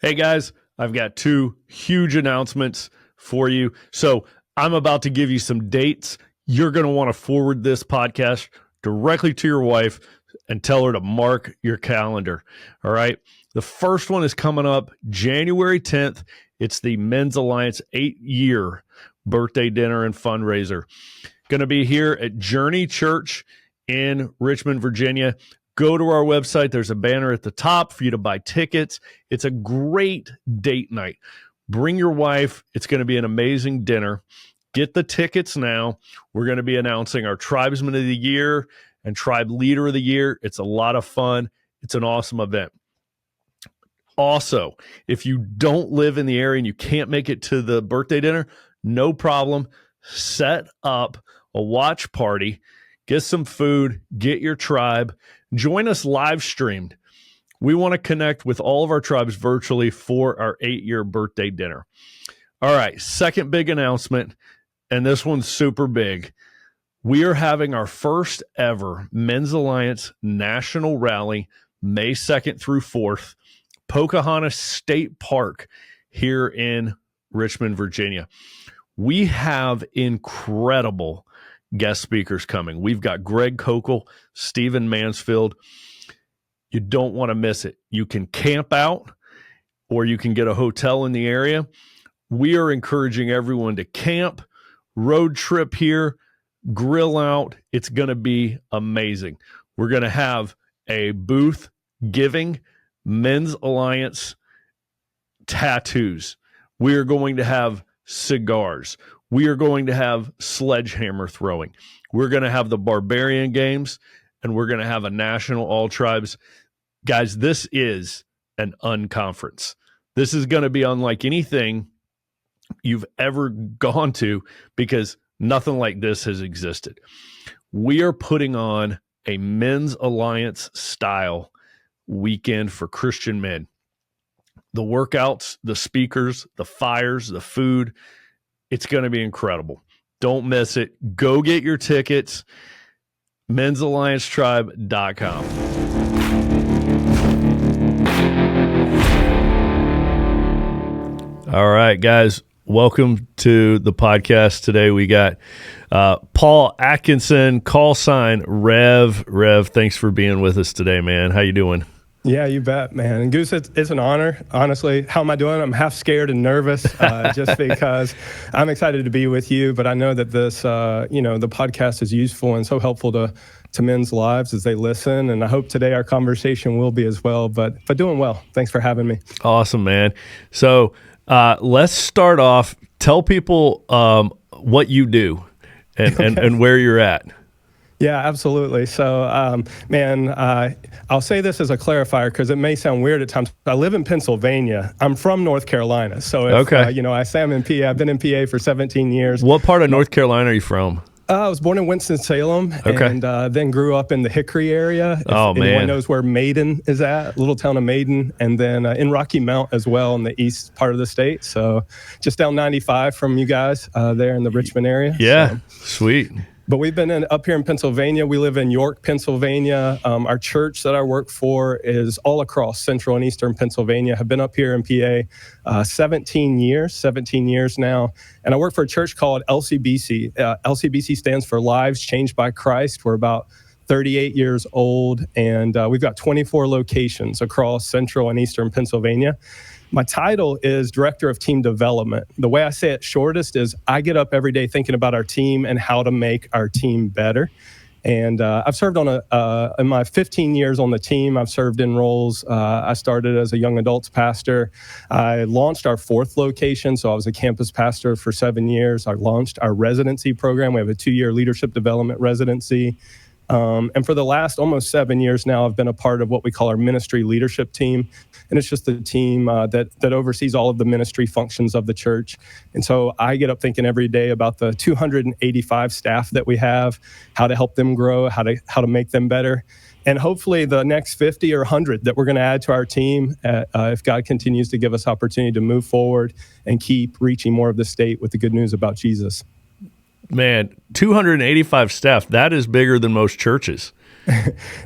Hey guys, I've got two huge announcements for you. So I'm about to give you some dates. You're going to want to forward this podcast directly to your wife and tell her to mark your calendar. All right. The first one is coming up January 10th. It's the Men's Alliance 8-year birthday dinner and fundraiser. Going to be here at Journey Church in Richmond, Virginia. Go to our website. There's a banner at the top for you to buy tickets. It's a great date night. Bring your wife. It's going to be an amazing dinner. Get the tickets now. We're going to be announcing our Tribesman of the Year and Tribe Leader of the Year. It's a lot of fun. It's an awesome event. Also, if you don't live in the area and you can't make it to the birthday dinner, no problem. Set up a watch party. Get some food. Get your tribe. Join us live streamed. We want to connect with all of our tribes virtually for our 8-year birthday dinner. All right, second big announcement, and this one's super big. We are having our first ever Men's Alliance National Rally, May 2nd through 4th, Pocahontas State Park here in Richmond, Virginia. We have incredible guest speakers coming. We've got Greg Kokel, Stephen Mansfield. You don't want to miss it. You can camp out or you can get a hotel in the area. We are encouraging everyone to camp, road trip here, grill out. It's going to be amazing. We're going to have a booth giving Men's Alliance tattoos. We are going to have cigars. We are going to have sledgehammer throwing. We're going to have the Barbarian Games, and we're going to have a national all tribes. Guys, this is an unconference. This is going to be unlike anything you've ever gone to because nothing like this has existed. We are putting on a Men's Alliance style weekend for Christian men. The workouts, the speakers, the fires, the food, it's going to be incredible. Don't miss it. Go get your tickets. men'salliancetribe.com. All right, guys. Welcome to the podcast today. We got Paul Atkinson, call sign Rev. Rev, thanks for being with us today, man. How you doing? Yeah, you bet, man. And Goose, it's an honor. Honestly, how am I doing? I'm half scared and nervous just because I'm excited to be with you. But I know that this, the podcast is useful and so helpful to men's lives as they listen. And I hope today our conversation will be as well. But doing well. Thanks for having me. Awesome, man. So let's start off. Tell people what you do and where you're at. Yeah, absolutely. So, I'll say this as a clarifier because it may sound weird at times. I live in Pennsylvania. I'm from North Carolina. So, I say I'm in PA. I've been in PA for 17 years. What part of North Carolina are you from? I was born in Winston-Salem and then grew up in the Hickory area. If anyone knows where Maiden is at, little town of Maiden, and then in Rocky Mount as well in the east part of the state. So just down 95 from you guys there in the Richmond area. Yeah, sweet. But we've been up here in Pennsylvania. We live in York, Pennsylvania. Our church that I work for is all across central and eastern Pennsylvania. Have been up here in PA 17 years now. And I work for a church called LCBC. LCBC stands for Lives Changed by Christ. We're about 38 years old, and we've got 24 locations across central and eastern Pennsylvania. My title is Director of Team Development. The way I say it shortest is I get up every day thinking about our team and how to make our team better. And I've served in my 15 years on the team, I've served in roles. I started as a young adults pastor. I launched our 4th location, so I was a campus pastor for 7 years. I launched our residency program. We have a 2-year leadership development residency. And for the last almost 7 years now, I've been a part of what we call our ministry leadership team. And it's just the team that oversees all of the ministry functions of the church. And so I get up thinking every day about the 285 staff that we have, how to help them grow, how to make them better. And hopefully the next 50 or 100 that we're going to add to our team if God continues to give us opportunity to move forward and keep reaching more of the state with the good news about Jesus. Man, 285 staff, that is bigger than most churches.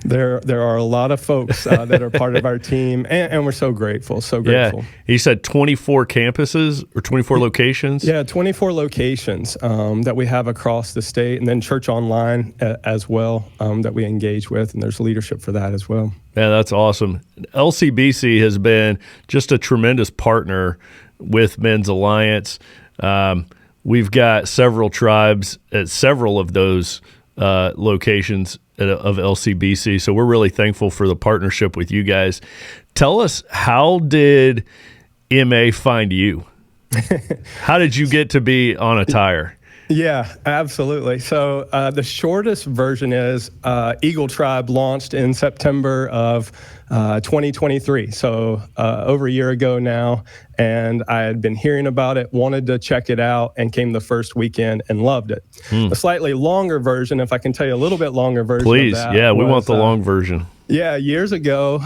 There are a lot of folks that are part of our team, and we're so grateful, so grateful. Yeah, he said 24 campuses or 24 locations. Yeah, 24 locations that we have across the state, and then church online as well that we engage with, and there's leadership for that as well. Yeah, that's awesome. LCBC has been just a tremendous partner with Men's Alliance. We've got several tribes at several of those locations of LCBC, so we're really thankful for the partnership with you guys. Tell us, how did MA find you? How did you get to be on a tire? Yeah, absolutely. So the shortest version is Eagle Tribe launched in September of 2023, so over a year ago now, and I had been hearing about it, wanted to check it out, and came the first weekend and loved it. A slightly longer version, if I can tell you a little bit longer version Please, of that. yeah, we want the long version. Yeah, years ago,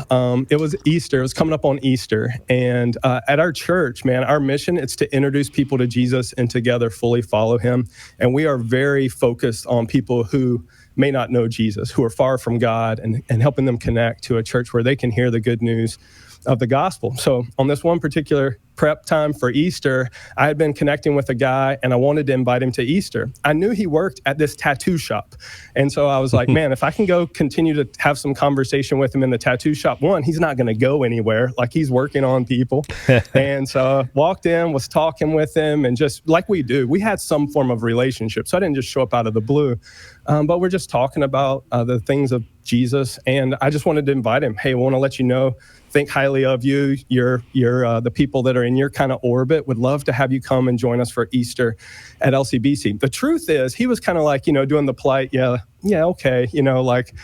it was Easter. It was coming up on Easter. And at our church, man, our mission is to introduce people to Jesus and together fully follow him. And we are very focused on people who may not know Jesus, who are far from God, and helping them connect to a church where they can hear the good news of the gospel. So on this one particular prep time for Easter, I had been connecting with a guy, and I wanted to invite him to Easter. I knew he worked at this tattoo shop. And so I was like, man, if I can go continue to have some conversation with him in the tattoo shop, one, he's not going to go anywhere. Like, he's working on people. And so I walked in, was talking with him, and just like we do, we had some form of relationship. So I didn't just show up out of the blue. But we're just talking about the things of Jesus. And I just wanted to invite him. Hey, I want to let you know, think highly of you. You're the people that are in your kind of orbit would love to have you come and join us for Easter at LCBC. The truth is, he was kind of like, doing the polite, yeah, okay, like,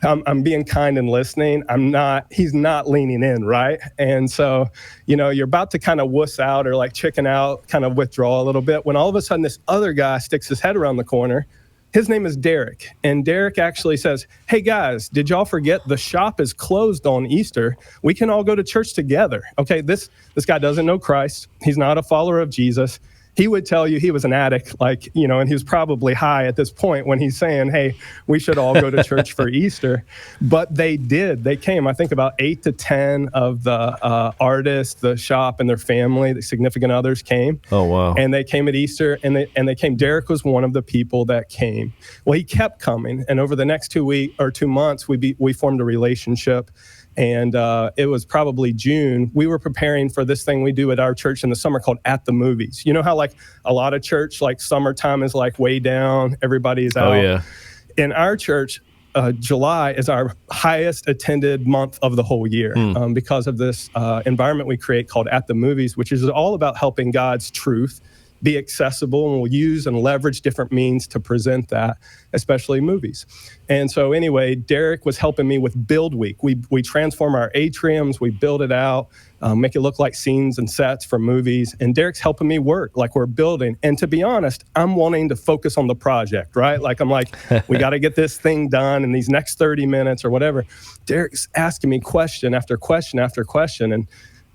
I'm being kind and listening. He's not leaning in, right? And so, you're about to kind of wuss out or like chicken out, kind of withdraw a little bit, when all of a sudden this other guy sticks his head around the corner. His name is Derek, and Derek actually says, hey guys, did y'all forget the shop is closed on Easter? We can all go to church together. Okay, this guy doesn't know Christ. He's not a follower of Jesus. He would tell you he was an addict, and he was probably high at this point when he's saying, hey, we should all go to church for Easter. But they did. They came. I think about 8 to 10 of the artists, the shop, and their family, the significant others came. Oh, wow. And they came at Easter, and they came. Derek was one of the people that came. Well, he kept coming. And over the next 2 months, we formed a relationship. And it was probably June. We were preparing for this thing we do at our church in the summer called At the Movies. You know how like a lot of church, like summertime is like way down, everybody's out. Oh, yeah. In our church, July is our highest attended month of the whole year because of this environment we create called At the Movies, which is all about helping God's truth be accessible, and we'll use and leverage different means to present that, especially movies. And so anyway, Derek was helping me with Build Week. We transform our atriums, we build it out, make it look like scenes and sets for movies. And Derek's helping me work like we're building. And to be honest, I'm wanting to focus on the project, right? Like, I'm like, we got to get this thing done in these next 30 minutes or whatever. Derek's asking me question after question after question. And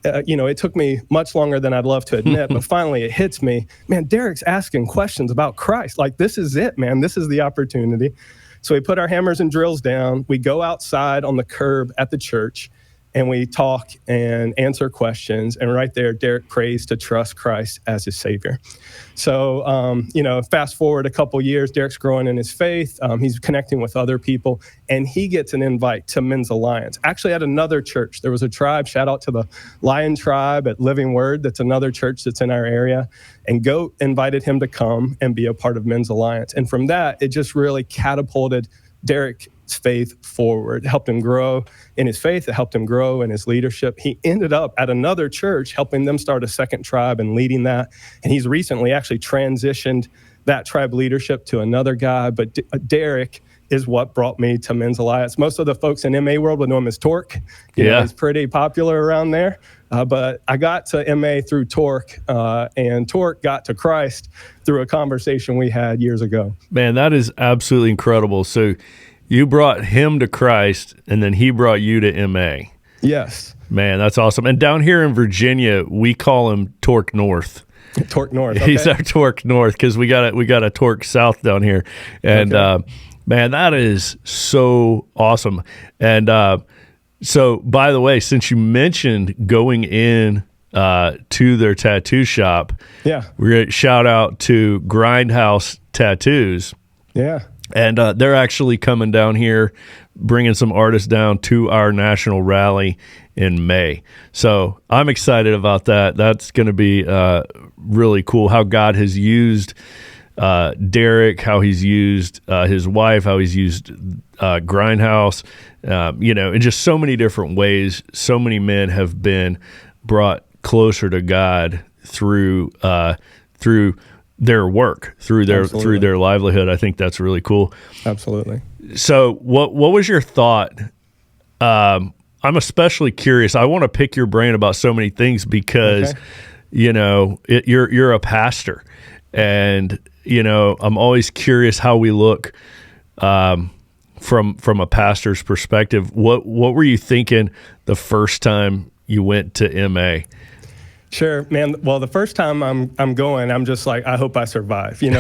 it took me much longer than I'd love to admit, but finally it hits me. Man, Derek's asking questions about Christ. Like, this is it, man. This is the opportunity. So we put our hammers and drills down. We go outside on the curb at the church, and we talk and answer questions. And right there, Derek prays to trust Christ as his Savior. So, fast forward a couple years, Derek's growing in his faith. He's connecting with other people, and he gets an invite to Men's Alliance. Actually, at another church, there was a tribe, shout out to the Lion Tribe at Living Word. That's another church that's in our area. And Goat invited him to come and be a part of Men's Alliance. And from that, it just really catapulted Derek's faith forward. It helped him grow in his faith. It helped him grow in his leadership. He ended up at another church helping them start a second tribe and leading that. And he's recently actually transitioned that tribe leadership to another guy. But Derek is what brought me to Men's Alliance. Most of the folks in MA world would know him as Torque. He's pretty popular around there. But I got to MA through Torque, and Torque got to Christ through a conversation we had years ago. Man, that is absolutely incredible. So you brought him to Christ, and then he brought you to MA. Yes. Man, that's awesome. And down here in Virginia, we call him Torque North. Torque North. Okay. He's our Torque North because we got a Torque South down here. And Man, that is so awesome. And so, by the way, since you mentioned going in to their tattoo shop, Yeah. we're going to shout out to Grindhouse Tattoos. Yeah. And they're actually coming down here, bringing some artists down to our national rally in May. So I'm excited about that. That's going to be really cool how God has used Derek, how he's used his wife, how he's used Grindhouse, in just so many different ways. So many men have been brought closer to God through their work, through their livelihood. I think that's really cool. Absolutely. So what was your thought? I'm especially curious. I want to pick your brain about so many things because, you're a pastor, and I'm always curious how we look from a pastor's perspective. What were you thinking the first time you went to MA? Sure, man. Well, the first time I'm going, I'm just like, I hope I survive. You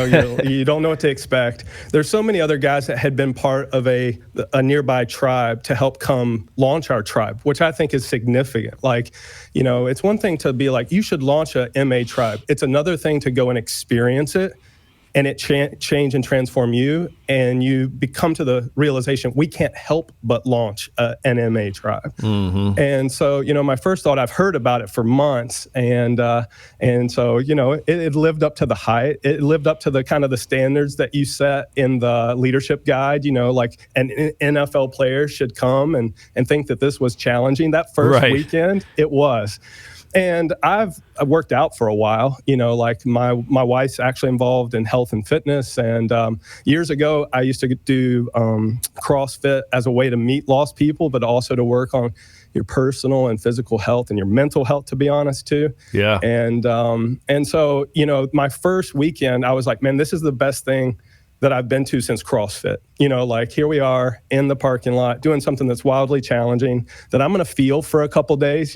don't know what to expect. There's so many other guys that had been part of a nearby tribe to help come launch our tribe, which I think is significant. Like, it's one thing to be like, you should launch a MA tribe. It's another thing to go and experience it, and it change and transform you, and you come to the realization we can't help but launch an MA tribe. Mm-hmm. And so, my first thought, I've heard about it for months, and so, it lived up to the hype. It lived up to the kind of the standards that you set in the leadership guide. Like an NFL player should come and think that this was challenging. That first weekend, it was. And I've worked out for a while, like my wife's actually involved in health and fitness. And years ago, I used to do CrossFit as a way to meet lost people, but also to work on your personal and physical health and your mental health, to be honest, too. Yeah. And so, my first weekend, I was like, man, this is the best thing that I've been to since CrossFit. Like here we are in the parking lot doing something that's wildly challenging that I'm going to feel for a couple days,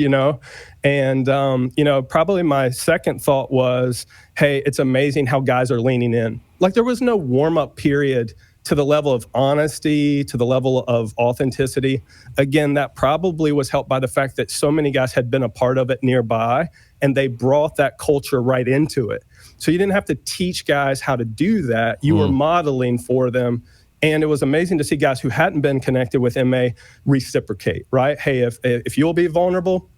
and, probably my second thought was, hey, it's amazing how guys are leaning in. Like there was no warm-up period to the level of honesty, to the level of authenticity. Again, that probably was helped by the fact that so many guys had been a part of it nearby, and they brought that culture right into it. So you didn't have to teach guys how to do that. You were modeling for them. And it was amazing to see guys who hadn't been connected with MA reciprocate, right? Hey, if you'll be vulnerable,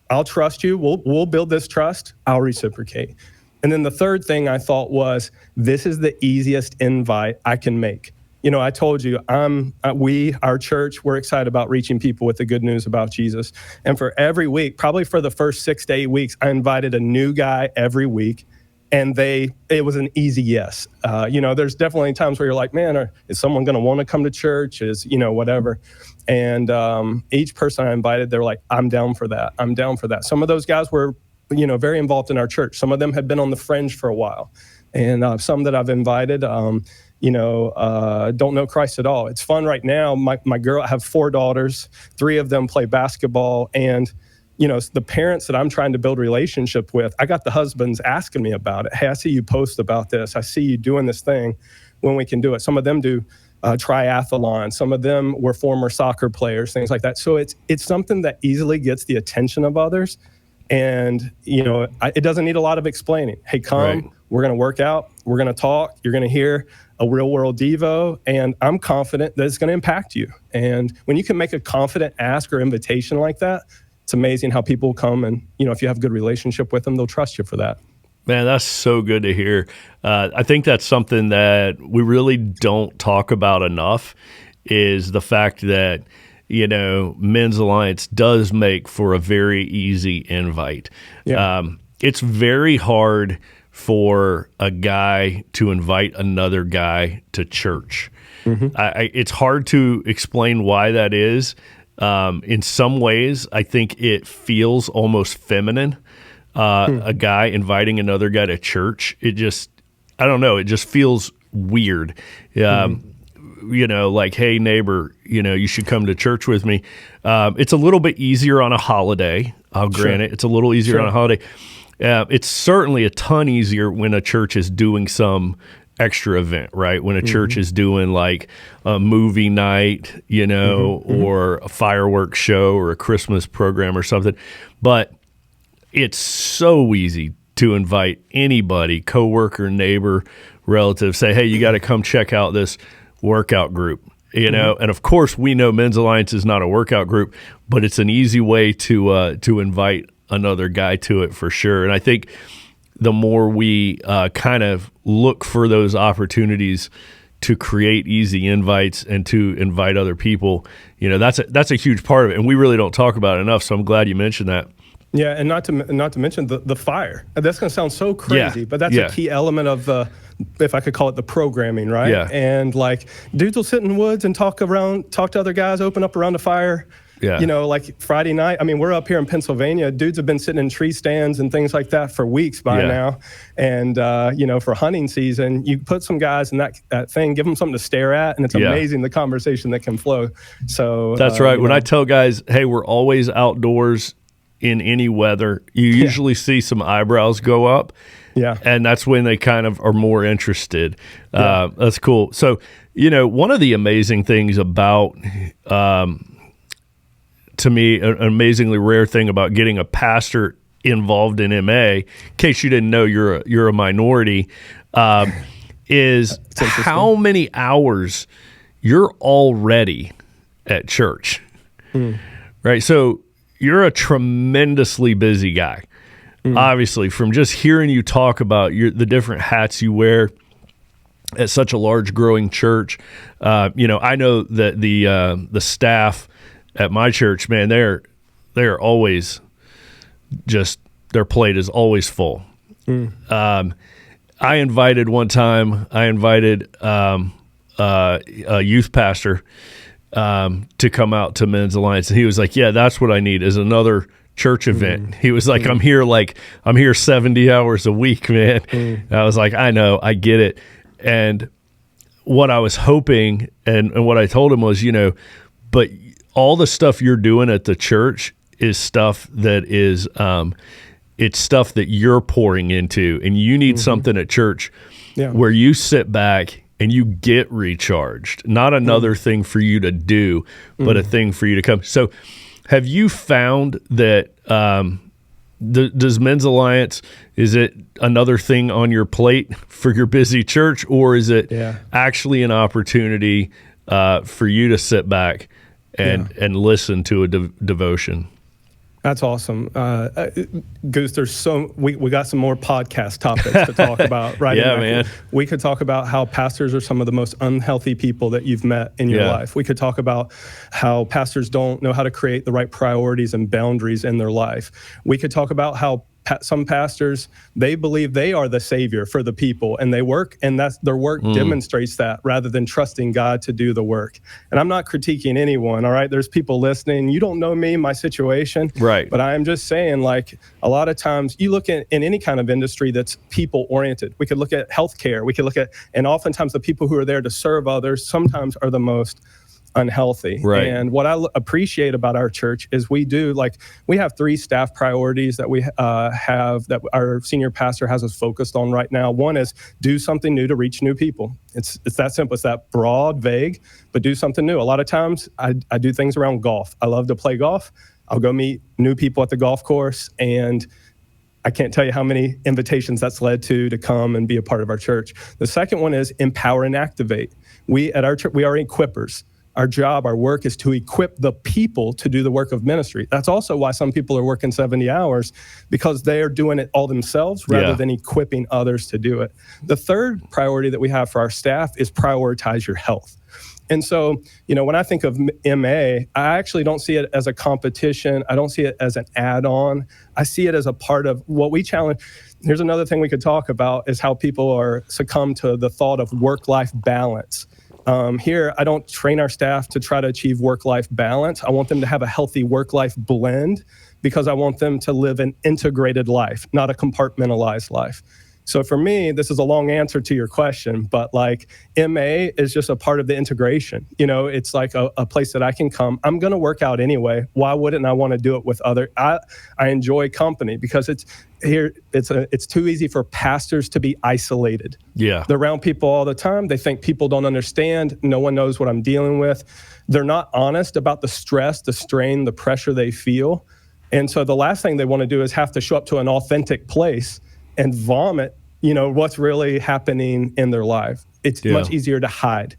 I'll trust you. We'll build this trust. I'll reciprocate. And then the third thing I thought was, this is the easiest invite I can make. I told you, our church, we're excited about reaching people with the good news about Jesus. And for every week, probably for the first 6 to 8 weeks, I invited a new guy every week. And it was an easy yes. There's definitely times where you're like, man, is someone going to want to come to church? Whatever. And each person I invited, they're like, I'm down for that. I'm down for that. Some of those guys were, very involved in our church. Some of them had been on the fringe for a while. And some that I've invited, don't know Christ at all. It's fun right now. My girl, I have 4 daughters. 3 of them play basketball. And the parents that I'm trying to build a relationship with, I got the husbands asking me about it. Hey, I see you post about this. I see you doing this thing when we can do it. Some of them do triathlon. Some of them were former soccer players, things like that. So it's something that easily gets the attention of others. And, it doesn't need a lot of explaining. Hey, come, right. We're going to work out. We're going to talk. You're going to hear a real world Devo. And I'm confident that it's going to impact you. And when you can make a confident ask or invitation like that, it's amazing how people come and, if you have a good relationship with them, they'll trust you for that. Man, that's so good to hear. I think that's something that we really don't talk about enough is the fact that, Men's Alliance does make for a very easy invite. Yeah. It's very hard for a guy to invite another guy to church. Mm-hmm. It's hard to explain why that is. In some ways, I think it feels almost feminine, a guy inviting another guy to church. I don't know, it just feels weird. Like, hey, neighbor, you should come to church with me. It's a little bit easier on a holiday. I'll grant it. It's a little easier on a holiday. It's certainly a ton easier when a church is doing some extra event, right? When a church is doing like a movie night, you know, or a fireworks show or a Christmas program or something. But it's so easy to invite anybody, coworker, neighbor, relative, say, hey, you got to come check out this workout group, you know? And of course, we know Men's Alliance is not a workout group, but it's an easy way to invite another guy to it for sure. And I think the more we kind of look for those opportunities to create easy invites and to invite other people, you know, that's a huge part of it. And we really don't talk about it enough. So I'm glad you mentioned that. Yeah, and not to mention the fire. That's going to sound so crazy, but that's a key element of the, if I could call it, the programming, right? Yeah. And like dudes will sit in the woods and talk to other guys, open up around the fire. Yeah. You know, like Friday night. I mean, we're up here in Pennsylvania. Dudes have been sitting in tree stands and things like that for weeks by now. And, you know, for hunting season, you put some guys in that thing, give them something to stare at, and it's amazing the conversation that can flow. So that's right. When I tell guys, hey, we're always outdoors in any weather, you usually see some eyebrows go up. Yeah. And that's when they kind of are more interested. That's cool. So, you know, one of the amazing things about, to me, an amazingly rare thing about getting a pastor involved in MA, in case you didn't know you're a minority, is how many hours you're already at church. Right? So you're a tremendously busy guy. Obviously, from just hearing you talk about the different hats you wear at such a large growing church. You know, I know that the staff at my church, man, they're always just, their plate is always full. I invited a youth pastor to come out to Men's Alliance, and he was like, yeah, that's what I need is another church event. He was like, I'm here 70 hours a week, man. I was like, I know, I get it. And what I was hoping and what I told him was, you know, but all the stuff you're doing at the church is stuff that is, it's stuff that you're pouring into, and you need something at church where you sit back and you get recharged, not another thing for you to do, but a thing for you to come. So have you found that, does Men's Alliance, is it another thing on your plate for your busy church, or is it actually an opportunity for you to sit back and listen to a devotion? That's awesome. Goose, we got some more podcast topics to talk about, right? Yeah, man. We could talk about how pastors are some of the most unhealthy people that you've met in your life. We could talk about how pastors don't know how to create the right priorities and boundaries in their life. We could talk about how some pastors, they believe they are the savior for the people, and they work, and that's their work demonstrates that, rather than trusting God to do the work. And I'm not critiquing anyone, all right? There's people listening. You don't know me, my situation, right? But I am just saying, like, a lot of times you look at in any kind of industry that's people oriented. We could look at healthcare. We could look at, and oftentimes the people who are there to serve others sometimes are the most unhealthy. Right. And what I appreciate about our church is we have 3 staff priorities that we have, that our senior pastor has us focused on right now. One is do something new to reach new people. It's that simple. It's that broad, vague, but do something new. A lot of times I do things around golf. I love to play golf. I'll go meet new people at the golf course, and I can't tell you how many invitations that's led to come and be a part of our church. The second one is empower and activate. We at our church, we are equippers. Our job, our work is to equip the people to do the work of ministry. That's also why some people are working 70 hours, because they are doing it all themselves rather than equipping others to do it. The third priority that we have for our staff is prioritize your health. And so, you know, when I think of MA, I actually don't see it as a competition. I don't see it as an add-on. I see it as a part of what we challenge. Here's another thing we could talk about is how people are succumb to the thought of work-life balance. Here, I don't train our staff to try to achieve work-life balance. I want them to have a healthy work-life blend, because I want them to live an integrated life, not a compartmentalized life. So for me, this is a long answer to your question, but like MA is just a part of the integration. It's like a place that I can come. I'm going to work out anyway. Why wouldn't I want to do it with other? I enjoy company because it's too easy for pastors to be isolated. Yeah. They're around people all the time. They think people don't understand. No one knows what I'm dealing with. They're not honest about the stress, the strain, the pressure they feel. And so the last thing they want to do is have to show up to an authentic place and vomit, what's really happening in their life. It's much easier to hide.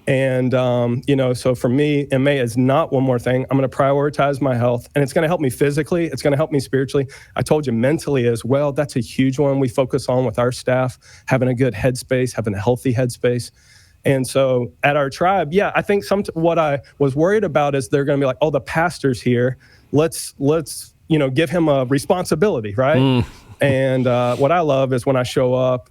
And, so for me, MA is not one more thing. I'm going to prioritize my health, and it's going to help me physically. It's going to help me spiritually. I told you mentally as well. That's a huge one we focus on with our staff, having a good headspace, having a healthy headspace. And so at our tribe, I think what I was worried about is they're going to be like, oh, the pastor's here. Let's give him a responsibility, right? And what I love is when I show up,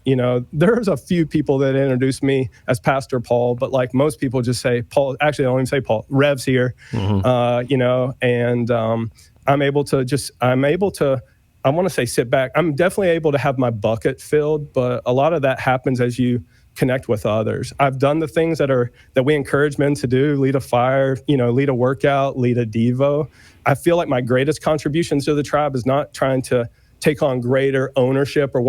there's a few people that introduce me as Pastor Paul, but like most people just say Paul. Actually, I don't even say Paul. Rev's here, and I'm able to, I want to say sit back. I'm definitely able to have my bucket filled, but a lot of that happens as you connect with others. I've done the things that we encourage men to do, lead a fire, lead a workout, lead a Devo. I feel like my greatest contributions to the tribe is not trying to take on greater ownership or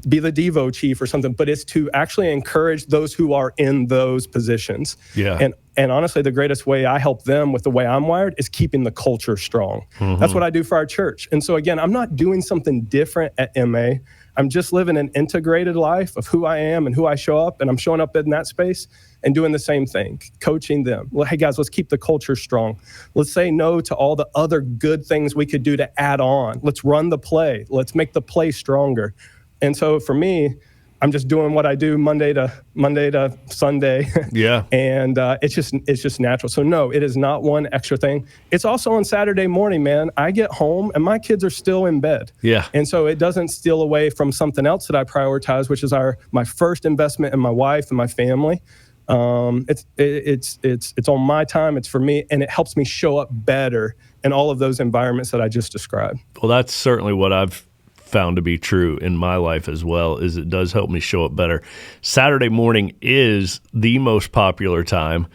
be the Devo chief or something, but it's to actually encourage those who are in those positions. Yeah. And honestly, the greatest way I help them with the way I'm wired is keeping the culture strong. That's what I do for our church. And so again, I'm not doing something different at MA. I'm just living an integrated life of who I am and who I show up, and I'm showing up in that space and doing the same thing, coaching them. Well, hey guys, let's keep the culture strong. Let's say no to all the other good things we could do to add on. Let's run the play. Let's make the play stronger. And so for me, I'm just doing what I do Monday to Sunday. Yeah. And it's just natural. So no, it is not one extra thing. It's also on Saturday morning, man. I get home and my kids are still in bed. Yeah. And so it doesn't steal away from something else that I prioritize, which is my first investment in my wife and my family. It's on my time. It's for me, and it helps me show up better in all of those environments that I just described. Well, that's certainly what I've found to be true in my life as well, is it does help me show up better. Saturday morning is the most popular time.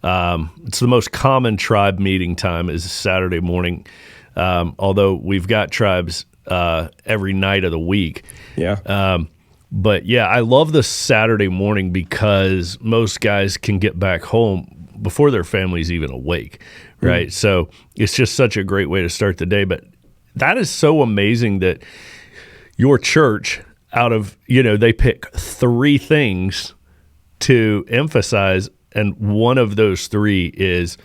It's the most common tribe meeting time is Saturday morning, although we've got tribes every night of the week. Yeah. But yeah, I love the Saturday morning because most guys can get back home before their family's even awake, right? So it's just such a great way to start the day. But that is so amazing that your church, out of, they pick 3 things to emphasize, and one of those 3 is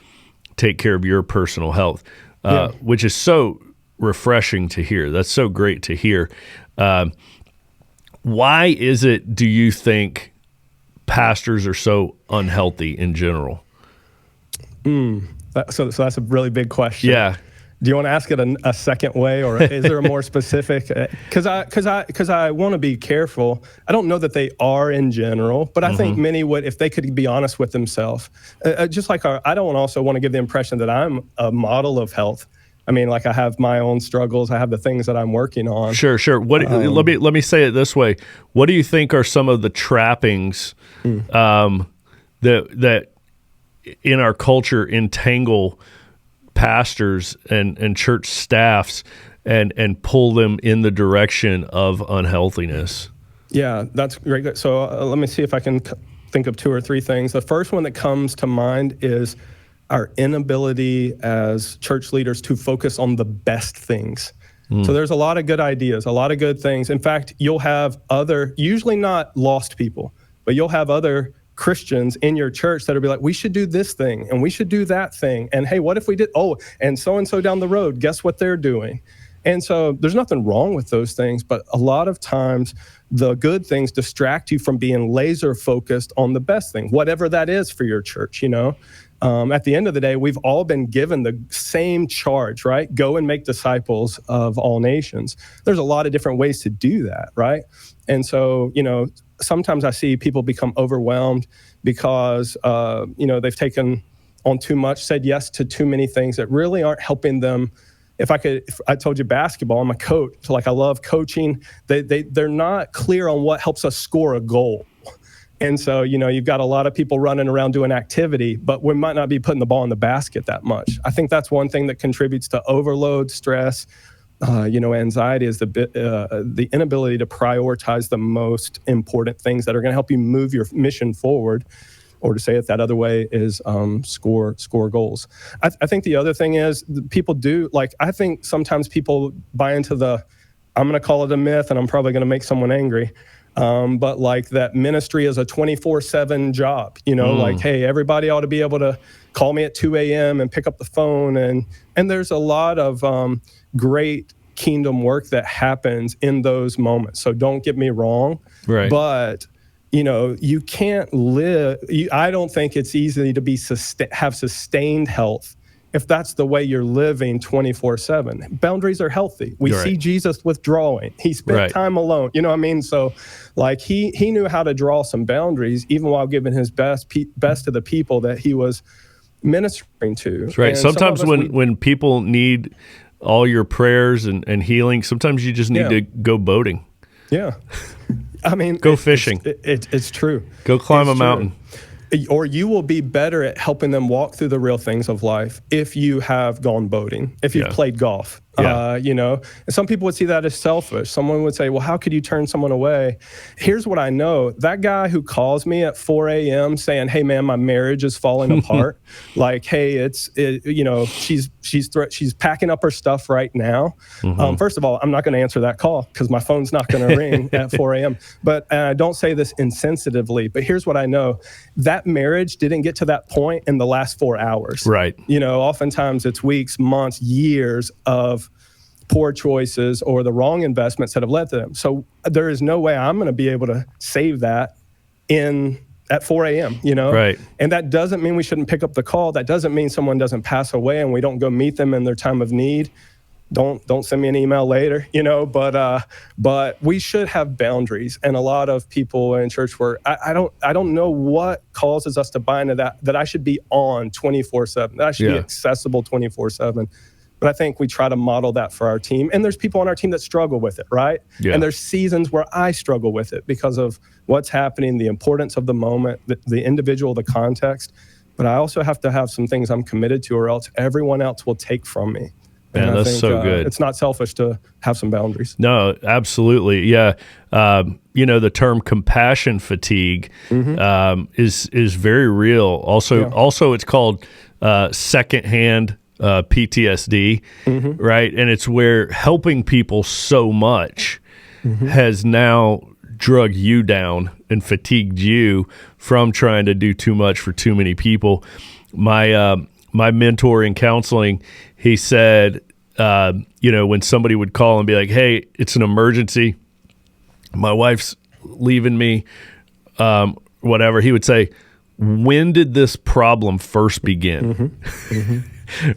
take care of your personal health, which is so refreshing to hear. That's so great to hear. Why is it, do you think, pastors are so unhealthy in general? So that's a really big question. Yeah. Do you want to ask it a second way, or is there a more specific? Because I want to be careful. I don't know that they are in general, but I think many would, if they could be honest with themselves. Just like I don't also want to give the impression that I'm a model of health. I mean, like I have my own struggles. I have the things that I'm working on. Sure. Let me say it this way. What do you think are some of the trappings that in our culture entangle pastors and church staffs and pull them in the direction of unhealthiness? Yeah, that's great. So let me see if I can think of 2 or 3 things. The first one that comes to mind is our inability as church leaders to focus on the best things. So there's a lot of good ideas, a lot of good things. In fact, you'll have usually not lost people, but you'll have other Christians in your church that'll be like, we should do this thing and we should do that thing. And hey, what if we did? Oh, and so down the road, guess what they're doing? And so there's nothing wrong with those things, but a lot of times the good things distract you from being laser focused on the best thing, whatever that is for your church, At the end of the day, we've all been given the same charge, right? Go and make disciples of all nations. There's a lot of different ways to do that, right? And so, sometimes I see people become overwhelmed because, they've taken on too much, said yes to too many things that really aren't helping them if I told you basketball, I'm a coach. So like I love coaching. They're not clear on what helps us score a goal. And so, you've got a lot of people running around doing activity, but we might not be putting the ball in the basket that much. I think that's one thing that contributes to overload, stress, anxiety is the inability to prioritize the most important things that are going to help you move your mission forward, or to say it that other way is score goals. I think the other thing is people do, I think sometimes people buy into I'm going to call it a myth, and I'm probably going to make someone angry, but that ministry is a 24/7 job, hey, everybody ought to be able to call me at 2 a.m. and pick up the phone. And there's a lot of great kingdom work that happens in those moments. So don't get me wrong. Right. But, you can't live. I don't think it's easy to have sustained health if that's the way you're living 24/7. Boundaries are healthy. We see Jesus withdrawing. He spent time alone. You know what I mean? So he knew how to draw some boundaries, even while giving his best to the people that he was ministering to. That's right. And sometimes when people need all your prayers and healing, sometimes you just need to go boating. Yeah. I mean, go fishing. It's true. Go climb a mountain. Or you will be better at helping them walk through the real things of life if you have gone boating, if you've played golf. And some people would see that as selfish. Someone would say, well, how could you turn someone away? Here's what I know. That guy who calls me at 4 a.m. saying, hey, man, my marriage is falling apart. Hey, she's packing up her stuff right now. Mm-hmm. First of all, I'm not going to answer that call because my phone's not going to ring at 4 a.m. But I don't say this insensitively, but here's what I know. That marriage didn't get to that point in the last 4 hours. Right. Oftentimes it's weeks, months, years of poor choices or the wrong investments that have led to them. So there is no way I'm going to be able to save that at 4 a.m., Right. And that doesn't mean we shouldn't pick up the call. That doesn't mean someone doesn't pass away and we don't go meet them in their time of need. Don't send me an email later, but we should have boundaries. And a lot of people in church I don't know what causes us to buy into that I should be on 24/7, that I should be accessible 24/7. But I think we try to model that for our team. And there's people on our team that struggle with it, right? Yeah. And there's seasons where I struggle with it because of what's happening, the importance of the moment, the individual, the context. But I also have to have some things I'm committed to, or else everyone else will take from me. Man, that's so good. It's not selfish to have some boundaries. No, absolutely. Yeah. The term compassion fatigue is very real. Also, it's called secondhand PTSD, right? And it's where helping people so much has now drug you down and fatigued you from trying to do too much for too many people. My mentor in counseling, he said, when somebody would call and be like, hey, it's an emergency, my wife's leaving me, whatever, he would say, when did this problem first begin?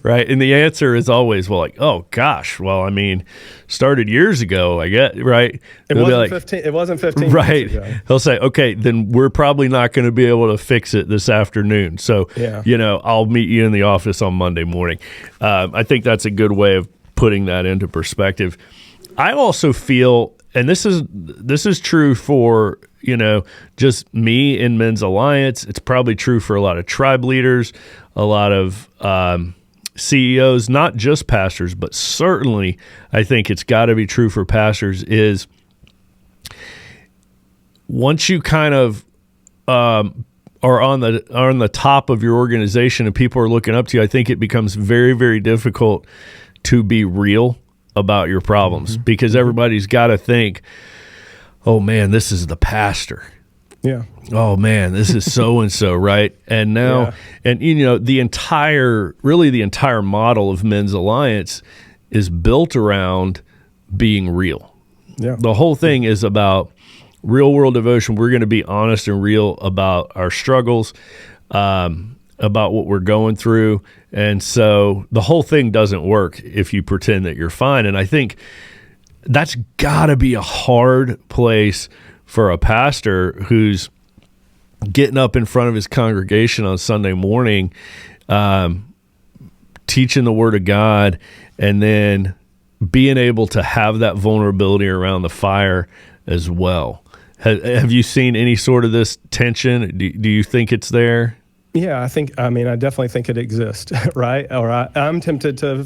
Right. And the answer is always, oh gosh, started years ago, I guess, right? It wasn't 15 right. Minutes ago. He'll say, okay, then we're probably not going to be able to fix it this afternoon. So, I'll meet you in the office on Monday morning. I think that's a good way of putting that into perspective. I also feel, and this is true for, just me in Men's Alliance. It's probably true for a lot of tribe leaders, a lot of CEOs, not just pastors, but certainly I think it's got to be true for pastors, is once you kind of are on the top of your organization and people are looking up to you, I think it becomes very, very difficult to be real about your problems because everybody's got to think, oh man, this is the pastor. Yeah. Oh man, this is so-and-so, right? And now, the entire model of Men's Alliance is built around being real. Yeah. The whole thing is about real world devotion. We're going to be honest and real about our struggles, about what we're going through. And so the whole thing doesn't work if you pretend that you're fine. And I think that's got to be a hard place for a pastor who's getting up in front of his congregation on Sunday morning, teaching the Word of God, and then being able to have that vulnerability around the fire as well. Have you seen any sort of this tension? Do you think it's there? Yeah, I definitely think it exists, right? Or I'm tempted to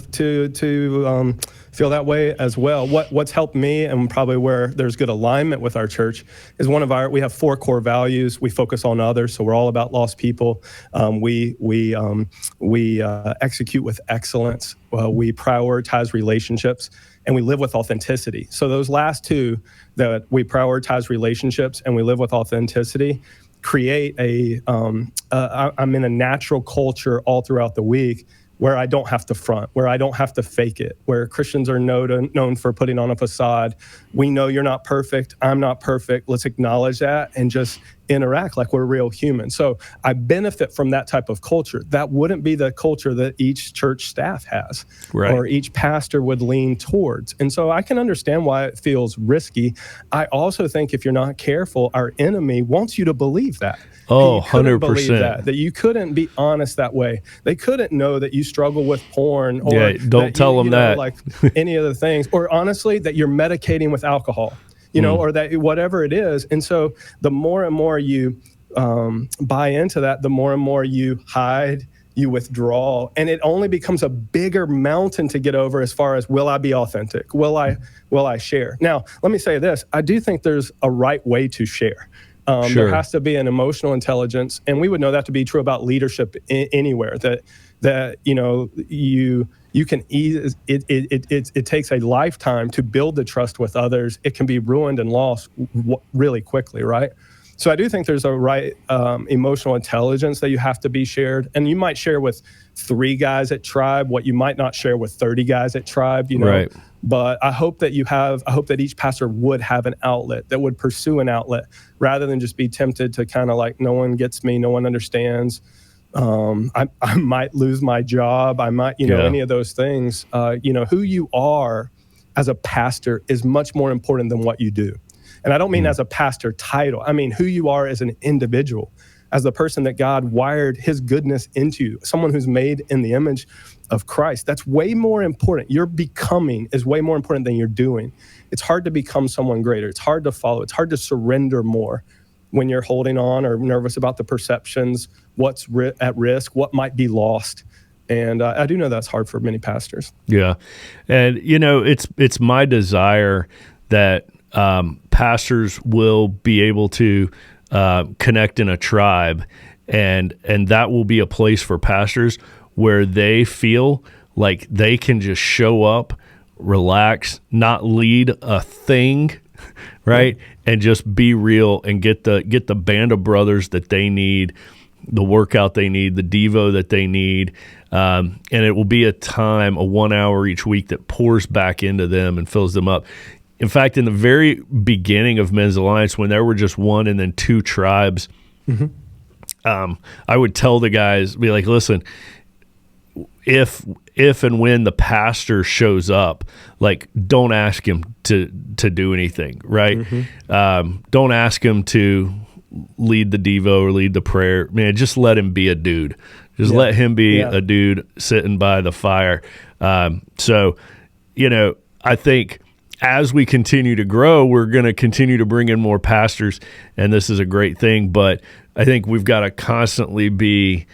feel that way as well. What's helped me, and probably where there's good alignment with our church, is we have 4 core values. We focus on others, so we're all about lost people. We execute with excellence. We prioritize relationships, and we live with authenticity. So those last 2, that we prioritize relationships and we live with authenticity, create I'm in a natural culture all throughout the week where I don't have to front, where I don't have to fake it, where Christians are known for putting on a facade. We know you're not perfect. I'm not perfect. Let's acknowledge that and just interact like we're real humans. So I benefit from that type of culture. That wouldn't be the culture that each church staff has, right, or each pastor would lean towards. And so I can understand why it feels risky. I also think if you're not careful, our enemy wants you to believe that. Oh, 100%. Believe that you couldn't be honest that way. They couldn't know that you struggle with porn, or don't tell them that. Like any of the things, or honestly, that you're medicating with alcohol, or that whatever it is. And so the more and more you buy into that, the more and more you hide, you withdraw, and it only becomes a bigger mountain to get over as far as, will I be authentic? Will I share? Now, let me say this. I do think there's a right way to share. Sure. There has to be an emotional intelligence, and we would know that to be true about leadership anywhere. That you can ease it takes a lifetime to build the trust with others. It can be ruined and lost really quickly, right? So I do think there's a right emotional intelligence that you have to be shared, and you might share with 3 guys at Tribe what you might not share with 30 guys at Tribe, Right. But I hope that each pastor would have an outlet, that would pursue an outlet, rather than just be tempted to kind of like, no one gets me, no one understands. I might lose my job. I might, any of those things. Who you are as a pastor is much more important than what you do. And I don't mean as a pastor title. I mean who you are as an individual, as the person that God wired his goodness into you, someone who's made in the image of Christ. That's way more important. Your becoming is way more important than your doing. It's hard to become someone greater. It's hard to follow. It's hard to surrender more when you're holding on or nervous about the perceptions, what's at risk, what might be lost. And I do know that's hard for many pastors. Yeah. And, it's my desire that pastors will be able to connect in a tribe, and that will be a place for pastors where they feel like they can just show up, relax, not lead a thing, right? And just be real and get the band of brothers that they need, the workout they need, the Devo that they need. And it will be a 1 hour each week that pours back into them and fills them up. In fact, in the very beginning of Men's Alliance, when there were just 1 and then 2 tribes, I would tell the guys, be like, listen, if and when the pastor shows up, like, don't ask him to do anything, right? Don't ask him to lead the Devo or lead the prayer. Man, just let him be a dude. Just let him be a dude sitting by the fire. So, I think as we continue to grow, we're going to continue to bring in more pastors, and this is a great thing. But I think we've got to constantly be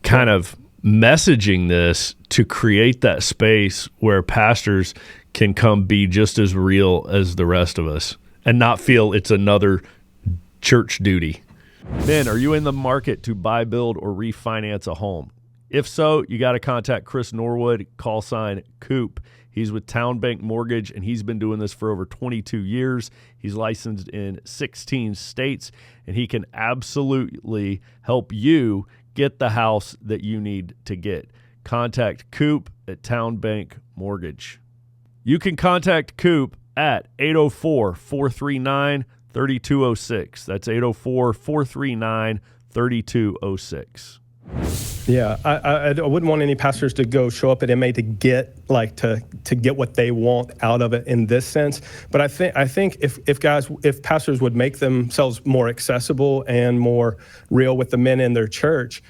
kind of messaging this to create that space where pastors can come be just as real as the rest of us and not feel it's another church duty. Men, are you in the market to buy, build, or refinance a home? If so, you got to contact Chris Norwood, call sign Coop. He's with Town Bank Mortgage, and he's been doing this for over 22 years. He's licensed in 16 states, and he can absolutely help you get the house that you need to get. Contact Coop at Town Bank Mortgage. You can contact Coop at 804-439-3206. That's 804-439-3206. Yeah, I wouldn't want any pastors to go show up at MA to get to get what they want out of it in this sense. But I think if pastors would make themselves more accessible and more real with the men in their church,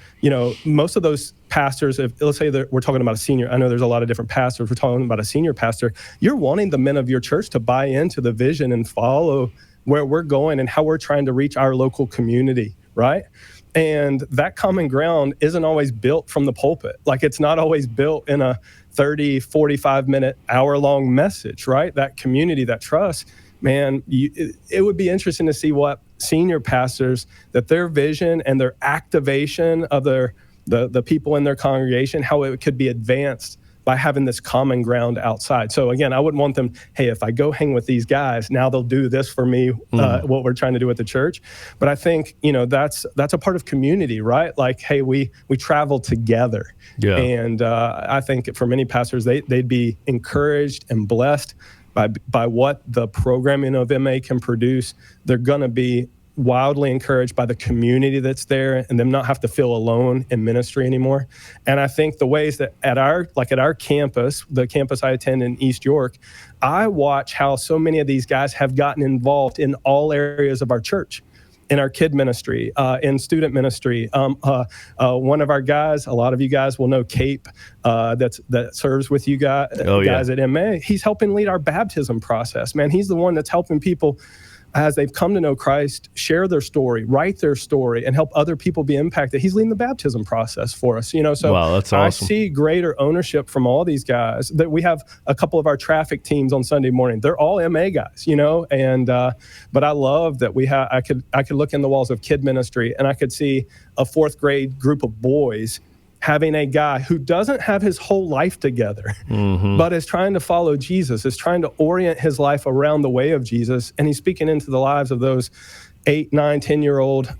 most of those pastors, let's say that we're talking about a senior, I know there's a lot of different pastors, we're talking about a senior pastor, you're wanting the men of your church to buy into the vision and follow where we're going and how we're trying to reach our local community, right? And that common ground isn't always built from the pulpit. Like, it's not always built in a 30, 45 minute, hour long message, right? That community, that trust, man, it would be interesting to see what senior pastors, that their vision and their activation of the people in their congregation, how it could be advanced by having this common ground outside. So again, I wouldn't want them, hey, if I go hang with these guys, now they'll do this for me, what we're trying to do at the church. But I think, that's a part of community, right? Like, hey, we travel together. Yeah. And I think for many pastors, they'd be encouraged and blessed by what the programming of MA can produce. They're going to be wildly encouraged by the community that's there and them not have to feel alone in ministry anymore. And I think the ways that at our campus, the campus I attend in East York, I watch how so many of these guys have gotten involved in all areas of our church, in our kid ministry, in student ministry. One of our guys, a lot of you guys will know Cape, that serves with you guys, guys at MA. He's helping lead our baptism process, man. He's the one that's helping people as they've come to know Christ, share their story, write their story, and help other people be impacted. He's leading the baptism process for us, So wow, that's awesome. I see greater ownership from all these guys. That we have a couple of our traffic teams on Sunday morning. They're all MA guys, And but I love that I could look in the walls of kid ministry and I could see a fourth grade group of boys having a guy who doesn't have his whole life together, but is trying to follow Jesus, is trying to orient his life around the way of Jesus. And he's speaking into the lives of those 8, 9, 10-year-old,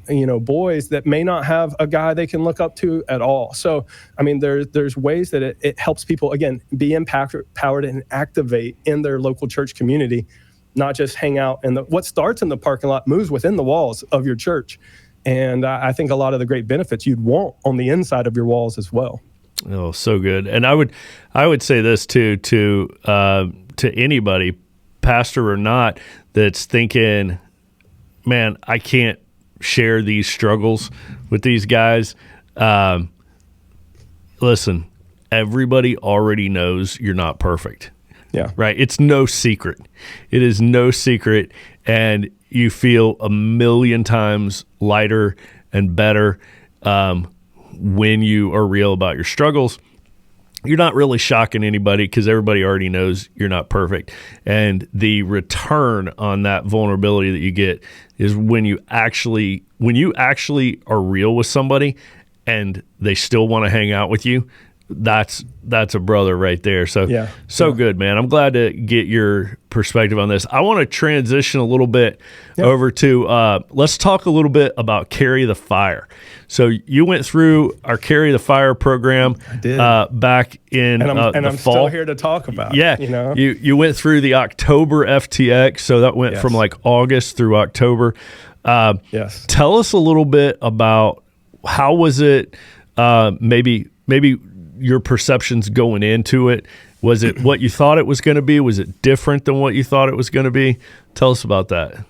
boys that may not have a guy they can look up to at all. So, I mean, there's ways that it helps people, again, be empowered and activate in their local church community, not just hang out. And what starts in the parking lot moves within the walls of your church. And I think a lot of the great benefits you'd want on the inside of your walls as well. Oh, so good. And I would say this too, to anybody, pastor or not, that's thinking, man, I can't share these struggles with these guys. Listen, everybody already knows you're not perfect. Yeah. Right. It's no secret. It is no secret. And you feel a million times lighter and better when you are real about your struggles. You're not really shocking anybody because everybody already knows you're not perfect. And the return on that vulnerability that you get is when you actually are real with somebody and they still want to hang out with you. That's a brother right there. So good, man. I'm glad to get your perspective on this. I want to transition a little bit over to let's talk a little bit about Carry the Fire. So you went through our Carry the Fire program back in I'm fall. Still here to talk about. Yeah, you went through the October FTX, so that went from like August through October. Yes. Tell us a little bit about how was it? Maybe your perceptions going into it. Was it what you thought it was going to be? Was it different than what you thought it was going to be? Tell us about that.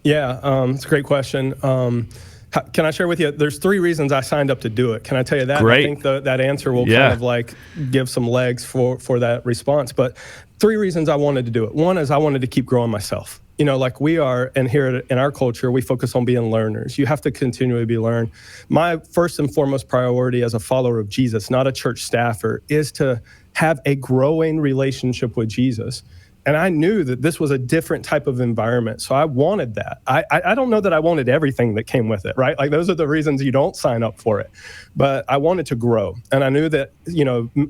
Yeah, it's a great question. Can I share with you? There's 3 reasons I signed up to do it. Can I tell you that? Great. I think that answer will kind of like give some legs for that response. But 3 reasons I wanted to do it. One is I wanted to keep growing myself. Like we are, and here in our culture, we focus on being learners. You have to continually be learned. My first and foremost priority as a follower of Jesus, not a church staffer, is to have a growing relationship with Jesus. And I knew that this was a different type of environment. So I wanted that. I don't know that I wanted everything that came with it, right? Like those are the reasons you don't sign up for it. But I wanted to grow. And I knew that,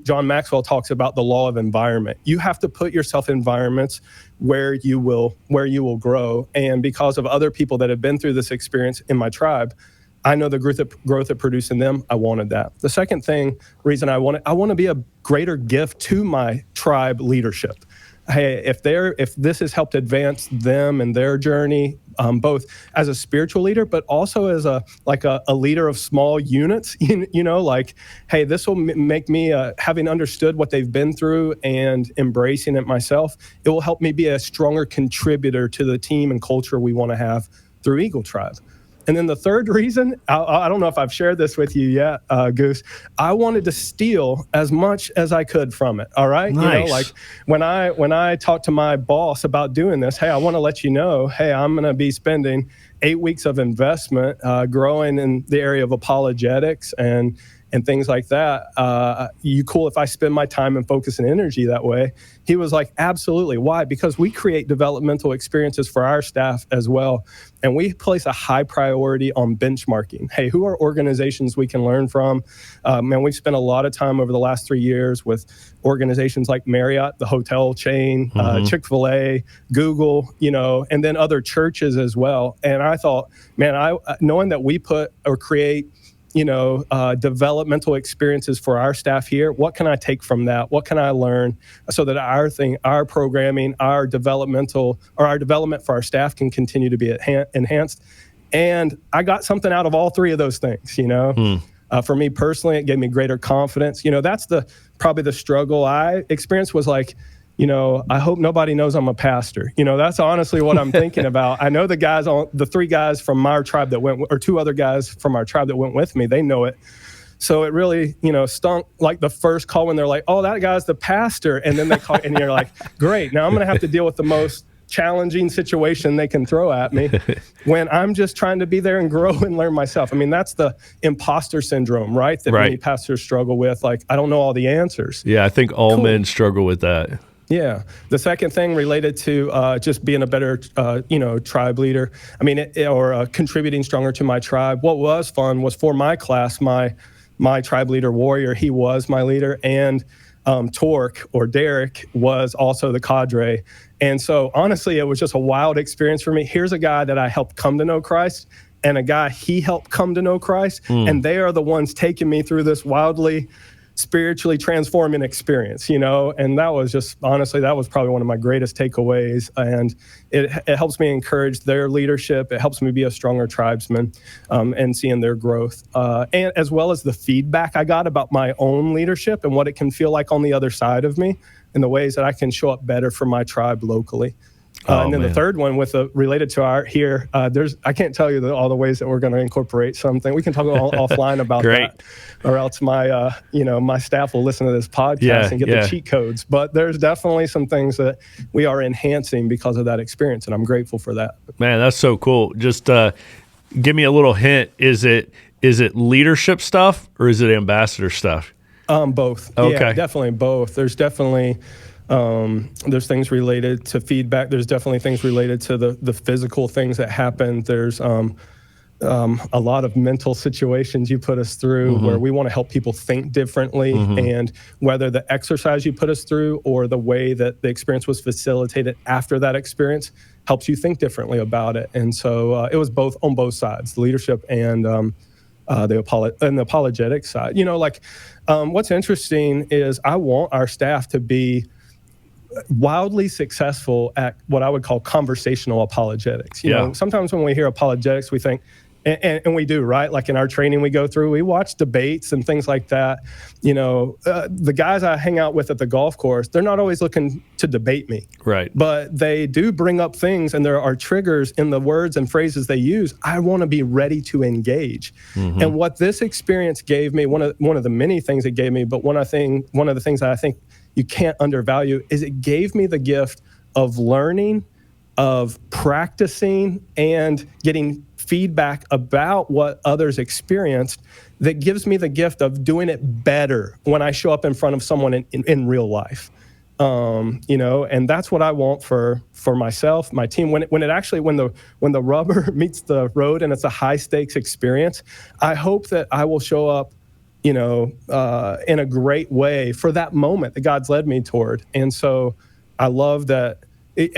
John Maxwell talks about the law of environment. You have to put yourself in environments where you will grow. And because of other people that have been through this experience in my tribe, I know the growth it produced in them. I wanted that. The second reason I want to be a greater gift to my tribe leadership. Hey, if this has helped advance them and their journey, both as a spiritual leader, but also as a leader of small units. Like, hey, this will make me, having understood what they've been through and embracing it myself, it will help me be a stronger contributor to the team and culture we want to have through Eagle Tribe. And then the third reason, I don't know if I've shared this with you yet, Goose, I wanted to steal as much as I could from it, all right? Nice. Like when I talked to my boss about doing this, hey, I want to let you know, hey, I'm going to be spending 8 weeks of investment growing in the area of apologetics and things like that. You cool if I spend my time and focus and energy that way? He was like, absolutely. Why? Because we create developmental experiences for our staff as well. And we place a high priority on benchmarking. Hey, who are organizations we can learn from? And we've spent a lot of time over the last 3 years with organizations like Marriott, the hotel chain, Chick-fil-A, Google, and then other churches as well. And I thought, man, knowing that we put or create developmental experiences for our staff here. What can I take from that? What can I learn so that our programming, our development for our staff can continue to be enhanced? And I got something out of all three of those things, For me personally, it gave me greater confidence. That's probably the struggle I experienced was like, I hope nobody knows I'm a pastor. That's honestly what I'm thinking about. I know the three guys from our tribe or two other guys from our tribe that went with me, they know it. So it really, stunk like the first call when they're like, oh, that guy's the pastor. And then they call, and you're like, great. Now I'm going to have to deal with the most challenging situation they can throw at me when I'm just trying to be there and grow and learn myself. I mean, that's the imposter syndrome, right? That many pastors struggle with. Like, I don't know all the answers. Yeah, I think all men struggle with that. Yeah. The second thing related to just being a better, tribe leader, or contributing stronger to my tribe. What was fun was for my class, my tribe leader warrior, he was my leader, and Torque or Derek was also the cadre. And so honestly, it was just a wild experience for me. Here's a guy that I helped come to know Christ and a guy he helped come to know Christ. And they are the ones taking me through this wildly spiritually transforming experience, and that was just, honestly, that was probably one of my greatest takeaways. And it helps me encourage their leadership. It helps me be a stronger tribesman and seeing their growth. And as well as the feedback I got about my own leadership and what it can feel like on the other side of me and the ways that I can show up better for my tribe locally. And then the third one related to our here, I can't tell you all the ways that we're going to incorporate something. We can talk offline about that, or else my staff will listen to this podcast and get the cheat codes. But there's definitely some things that we are enhancing because of that experience, and I'm grateful for that. Man, that's so cool. Just give me a little hint. Is it leadership stuff or is it ambassador stuff? Both. Okay. Yeah, definitely both. There's definitely there's things related to feedback. There's definitely things related to the physical things that happen. There's a lot of mental situations you put us through where we want to help people think differently, and whether the exercise you put us through or the way that the experience was facilitated after that experience helps you think differently about it. And so it was both on both sides, the leadership and the apologetic side. What's interesting is I want our staff to be wildly successful at what I would call conversational apologetics. You know, sometimes when we hear apologetics, we think, and we do, right? Like in our training we go through, we watch debates and things like that. The guys I hang out with at the golf course, they're not always looking to debate me. Right. But they do bring up things, and there are triggers in the words and phrases they use. I want to be ready to engage. And what this experience gave me, one of the many things it gave me, but one of the things that I think you can't undervalue is it gave me the gift of learning, of practicing, and getting feedback about what others experienced that gives me the gift of doing it better when I show up in front of someone in real life. And that's what I want for myself, my team. When the rubber meets the road and it's a high stakes experience, I hope that I will show up in a great way for that moment that God's led me toward. And so I love that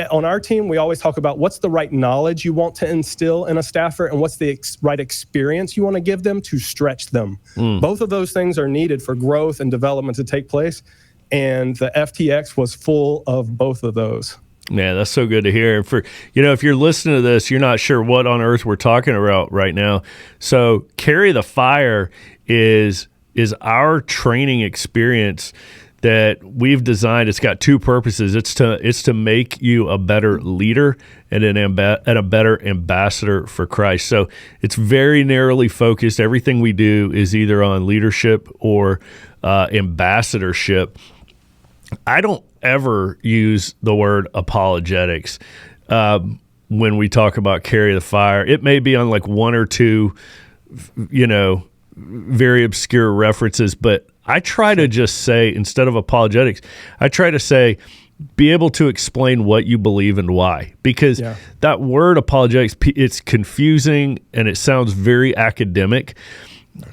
on our team, we always talk about what's the right knowledge you want to instill in a staffer and what's the right experience you want to give them to stretch them. Both of those things are needed for growth and development to take place. And the FTX was full of both of those. Man, that's so good to hear. And for, if you're listening to this, you're not sure what on earth we're talking about right now. So Carry the Fire is our training experience that we've designed. It's got two purposes. It's to make you a better leader and a better ambassador for Christ. So it's very narrowly focused. Everything we do is either on leadership or ambassadorship. I don't ever use the word apologetics when we talk about Carry the Fire. It may be on like one or two, very obscure references, but I try to just say, instead of apologetics, I try to say, be able to explain what you believe and why. Because that word apologetics, it's confusing and it sounds very academic.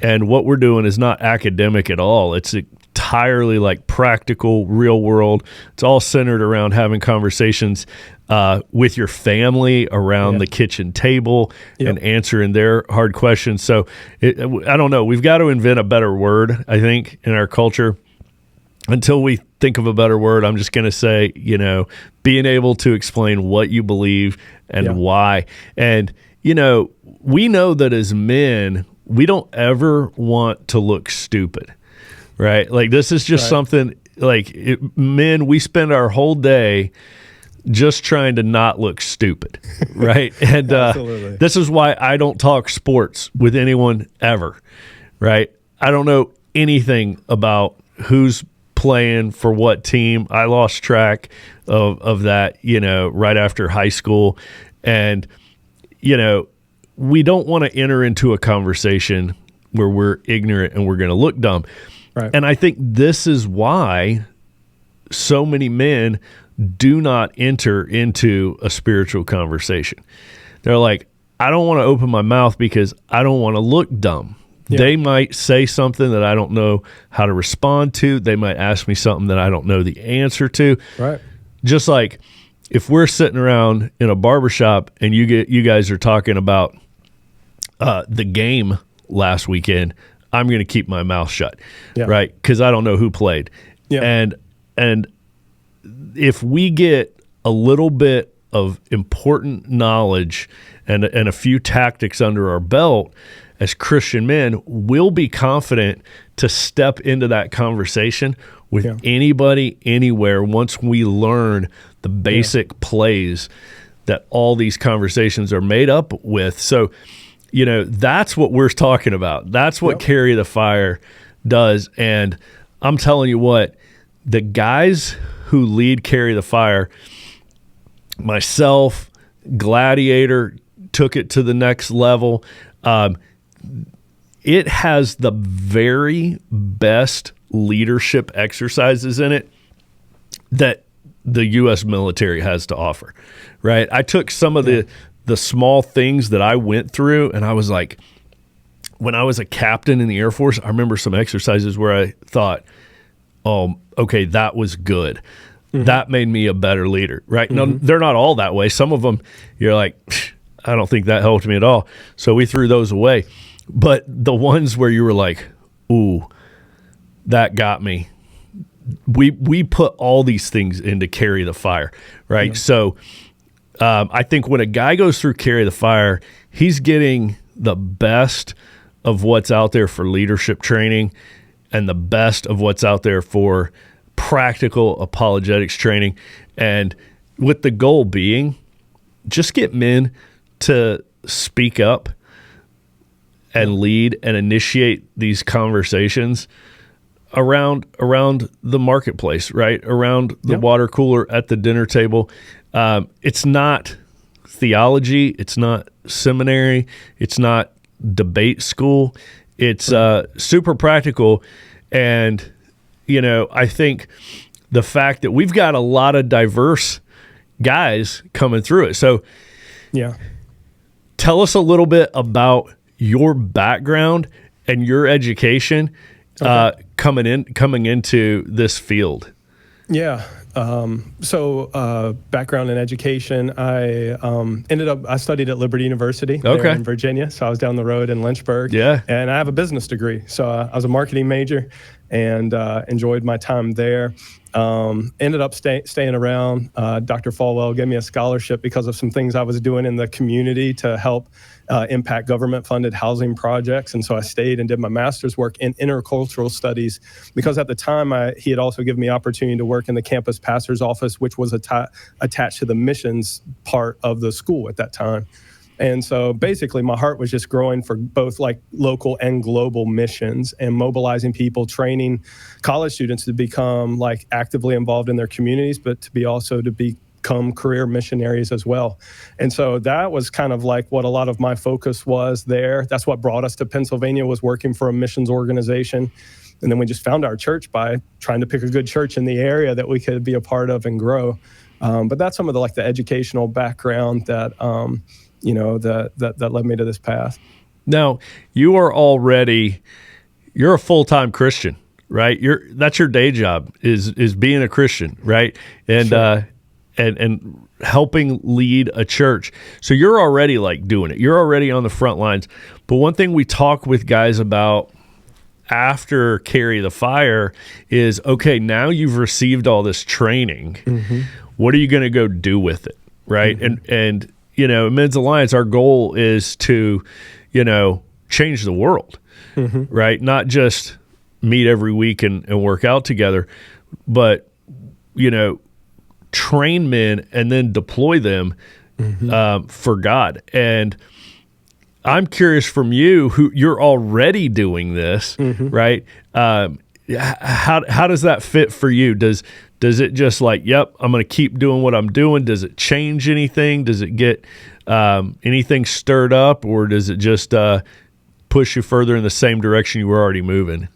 And what we're doing is not academic at all. It's entirely like practical, real world. It's all centered around having conversations with your family around the kitchen table and answering their hard questions. So I don't know. We've got to invent a better word, I think, in our culture. Until we think of a better word, I'm just going to say, being able to explain what you believe and why. And, we know that as men, we don't ever want to look stupid, right? Like this is just something like men, we spend our whole day just trying to not look stupid, right? And this is why I don't talk sports with anyone ever, right? I don't know anything about who's playing for what team. I lost track of that, right after high school. And, we don't want to enter into a conversation where we're ignorant and we're going to look dumb. Right. And I think this is why so many men do not enter into a spiritual conversation. They're like, I don't want to open my mouth because I don't want to look dumb. Yeah. They might say something that I don't know how to respond to. They might ask me something that I don't know the answer to. Right. Just like if we're sitting around in a barbershop and you guys are talking about the game last weekend, I'm going to keep my mouth shut, right? Because I don't know who played. Yeah. And if we get a little bit of important knowledge and a few tactics under our belt as Christian men, we'll be confident to step into that conversation with anybody, anywhere, once we learn the basic plays that all these conversations are made up with. So, that's what we're talking about. That's what Carry the Fire does. And I'm telling you what, the guys who lead Carry the Fire, myself, Gladiator, took it to the next level. It has the very best leadership exercises in it that the U.S. military has to offer, right? I took some of the small things that I went through, and I was like, when I was a captain in the Air Force, I remember some exercises where I thought, oh, okay, that was good. Mm-hmm. That made me a better leader, right? Mm-hmm. No, they're not all that way. Some of them, you're like, I don't think that helped me at all. So we threw those away. But the ones where you were like, ooh, that got me. We put all these things into Carry the Fire, right? Yeah. So I think when a guy goes through Carry the Fire, he's getting the best of what's out there for leadership training and the best of what's out there for practical apologetics training. And with the goal being, just get men to speak up and lead and initiate these conversations around the marketplace, right? Around the water cooler, at the dinner table. It's not theology. It's not seminary. It's not debate school. It's super practical. And, I think the fact that we've got a lot of diverse guys coming through it. So tell us a little bit about your background and your education coming into this field. Yeah. So background in education, I studied at Liberty University there in Virginia. So I was down the road in Lynchburg. Yeah. And I have a business degree. So I was a marketing major and enjoyed my time there. Ended up staying around. Dr. Falwell gave me a scholarship because of some things I was doing in the community to help impact government-funded housing projects. And so I stayed and did my master's work in intercultural studies because at the time he had also given me opportunity to work in the campus pastor's office, which was attached to the missions part of the school at that time. And so basically my heart was just growing for both like local and global missions and mobilizing people, training college students to become like actively involved in their communities, but to become career missionaries as well. And so that was kind of like what a lot of my focus was there. That's what brought us to Pennsylvania, was working for a missions organization. And then we just found our church by trying to pick a good church in the area that we could be a part of and grow. But that's some of the educational background that that led me to this path. Now, you're a full-time Christian, right? That's your day job is being a Christian, right? And sure. And helping lead a church. So you're already doing it. You're already on the front lines. But one thing we talk with guys about after Carry the Fire is, okay, now you've received all this training. Mm-hmm. What are you going to go do with it, right? Mm-hmm. And in Men's Alliance, our goal is to, change the world, mm-hmm. right? Not just meet every week and work out together, but, train men and then deploy them mm-hmm. For God. And I'm curious from you, who you're already doing this, mm-hmm. right? How does that fit for you? Does it just yep, I'm going to keep doing what I'm doing? Does it change anything? Does it get anything stirred up, or does it just push you further in the same direction you were already moving?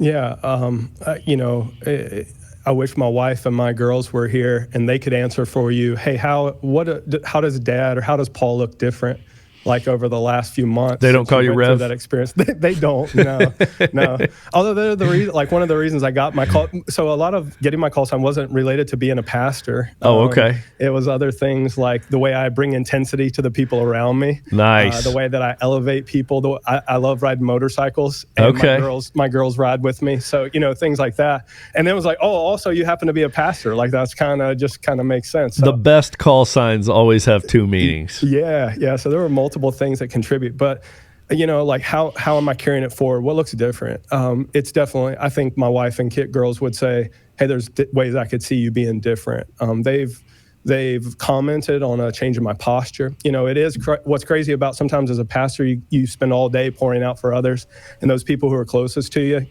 Yeah, I wish my wife and my girls were here and they could answer for you. Hey, how does Dad or how does Paul look different? Over the last few months. They don't call you Rev? That experience. They don't, no. Although they're the reason, one of the reasons I got my call. So a lot of getting my call sign wasn't related to being a pastor. Oh, okay. It was other things like the way I bring intensity to the people around me. Nice. The way that I elevate people. I love riding motorcycles. And okay. My girls ride with me. So, things like that. And then it was also you happen to be a pastor. that's kind of makes sense. So, the best call signs always have two meanings. Yeah. So there were multiple things that contribute, but how am I carrying it forward? What looks different? It's definitely, I think my wife and kid girls would say, hey, there's ways I could see you being different. They've commented on a change in my posture. It is what's crazy about sometimes as a pastor, you spend all day pouring out for others, and those people who are closest to you,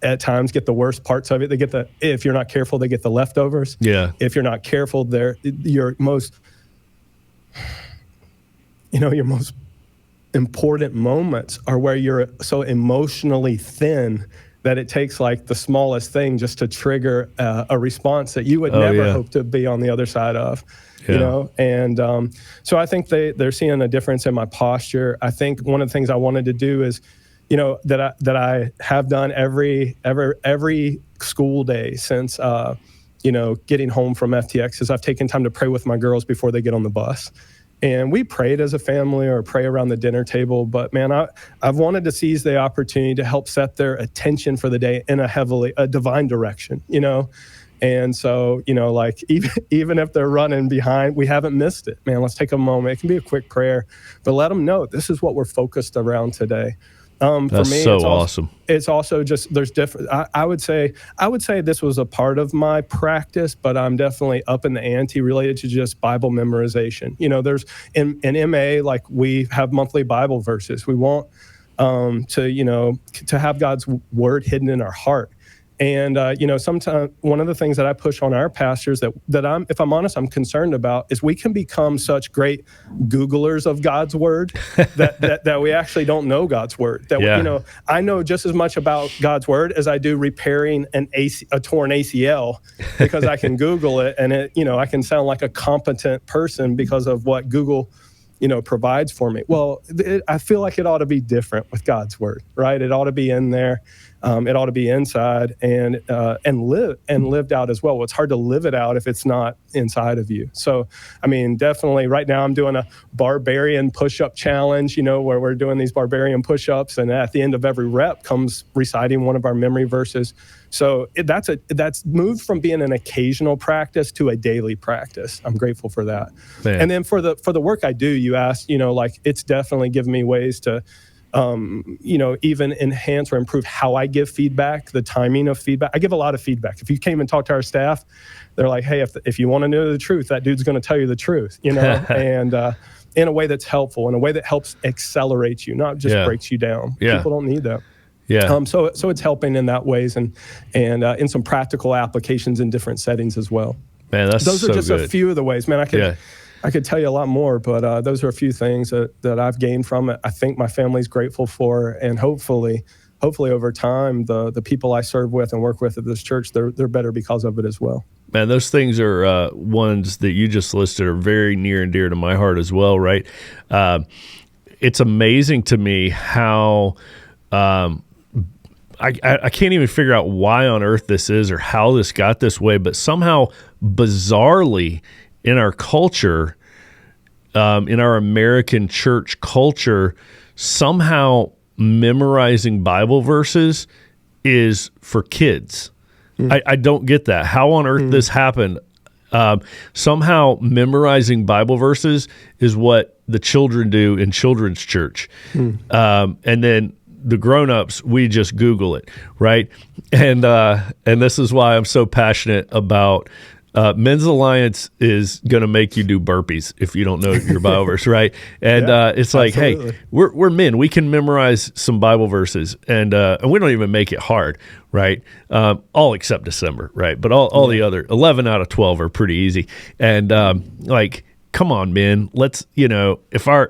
at times get the worst parts of it. They get if you're not careful, they get the leftovers. Yeah. If you're not careful, your most important moments are where you're so emotionally thin that it takes the smallest thing just to trigger a response that you would never hope to be on the other side of. Yeah. And so I think they're seeing a difference in my posture. I think one of the things I wanted to do is, that I have done every school day since getting home from FTX is I've taken time to pray with my girls before they get on the bus. And we prayed as a family or pray around the dinner table. But man, I've wanted to seize the opportunity to help set their attention for the day in a divine direction, And so, even if they're running behind, we haven't missed it. Man, let's take a moment. It can be a quick prayer, but let them know this is what we're focused around today. That's for me, so awesome. It's also just there's different. I would say this was a part of my practice, but I'm definitely up in the ante related to just Bible memorization. There's in MA we have monthly Bible verses. We want to have God's word hidden in our heart. And, sometimes one of the things that I push on our pastors that if I'm honest, I'm concerned about is we can become such great Googlers of God's word that we actually don't know God's word. I know just as much about God's word as I do repairing a torn ACL because I can Google it and I can sound like a competent person because of what Google provides for me. Well, I feel like it ought to be different with God's word, right? It ought to be in there. It ought to be inside and lived out as well. Well, it's hard to live it out if it's not inside of you. So, I mean, definitely right now I'm doing a barbarian push-up challenge, where we're doing these barbarian push-ups, and at the end of every rep comes reciting one of our memory verses. So that's moved from being an occasional practice to a daily practice. I'm grateful for that. Man. And then for the work I do, you asked, it's definitely given me ways to even enhance or improve how I give feedback, the timing of feedback. I give a lot of feedback. If you came and talked to our staff, they're like, hey, if you want to know the truth, that dude's going to tell you the truth, and in a way that's helpful, in a way that helps accelerate you, not just breaks you down. Yeah. People don't need that. Yeah. So it's helping in that ways and in some practical applications in different settings as well. Man, those are just good. A few of the ways. Man, I could tell you a lot more, but those are a few things that I've gained from it. I think my family's grateful for, and hopefully over time, the people I serve with and work with at this church, they're better because of it as well. Man, those things are ones that you just listed are very near and dear to my heart as well, right? It's amazing to me how I can't even figure out why on earth this is or how this got this way, but somehow, bizarrely, in our culture, in our American church culture, somehow memorizing Bible verses is for kids. I don't get that. How on earth this happened? Somehow memorizing Bible verses is what the children do in children's church. And then the grown-ups, we just Google it, right? And this is why I'm so passionate about Men's Alliance is going to make you do burpees if you don't know your Bible verse, right? And it's like, absolutely. Hey, we're men. We can memorize some Bible verses, and we don't even make it hard, right? All except December, right? But all the other 11 out of 12 are pretty easy. And come on, men. Let's if our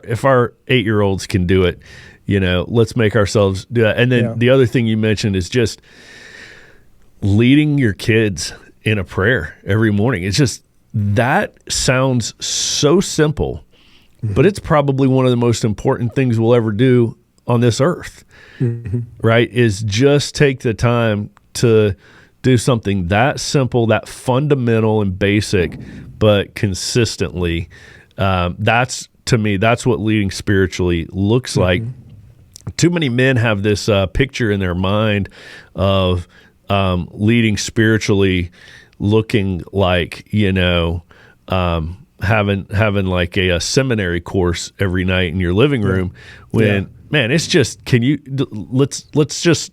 8-year-olds can do it, let's make ourselves do that. And then the other thing you mentioned is just leading your kids in a prayer every morning. It's just, that sounds so simple, but it's probably one of the most important things we'll ever do on this earth, right? Is just take the time to do something that simple, that fundamental and basic, but consistently. That's, to me, that's what leading spiritually looks like. Too many men have this picture in their mind of leading spiritually looking like, having like a seminary course every night in your living room when, man, it's just, let's just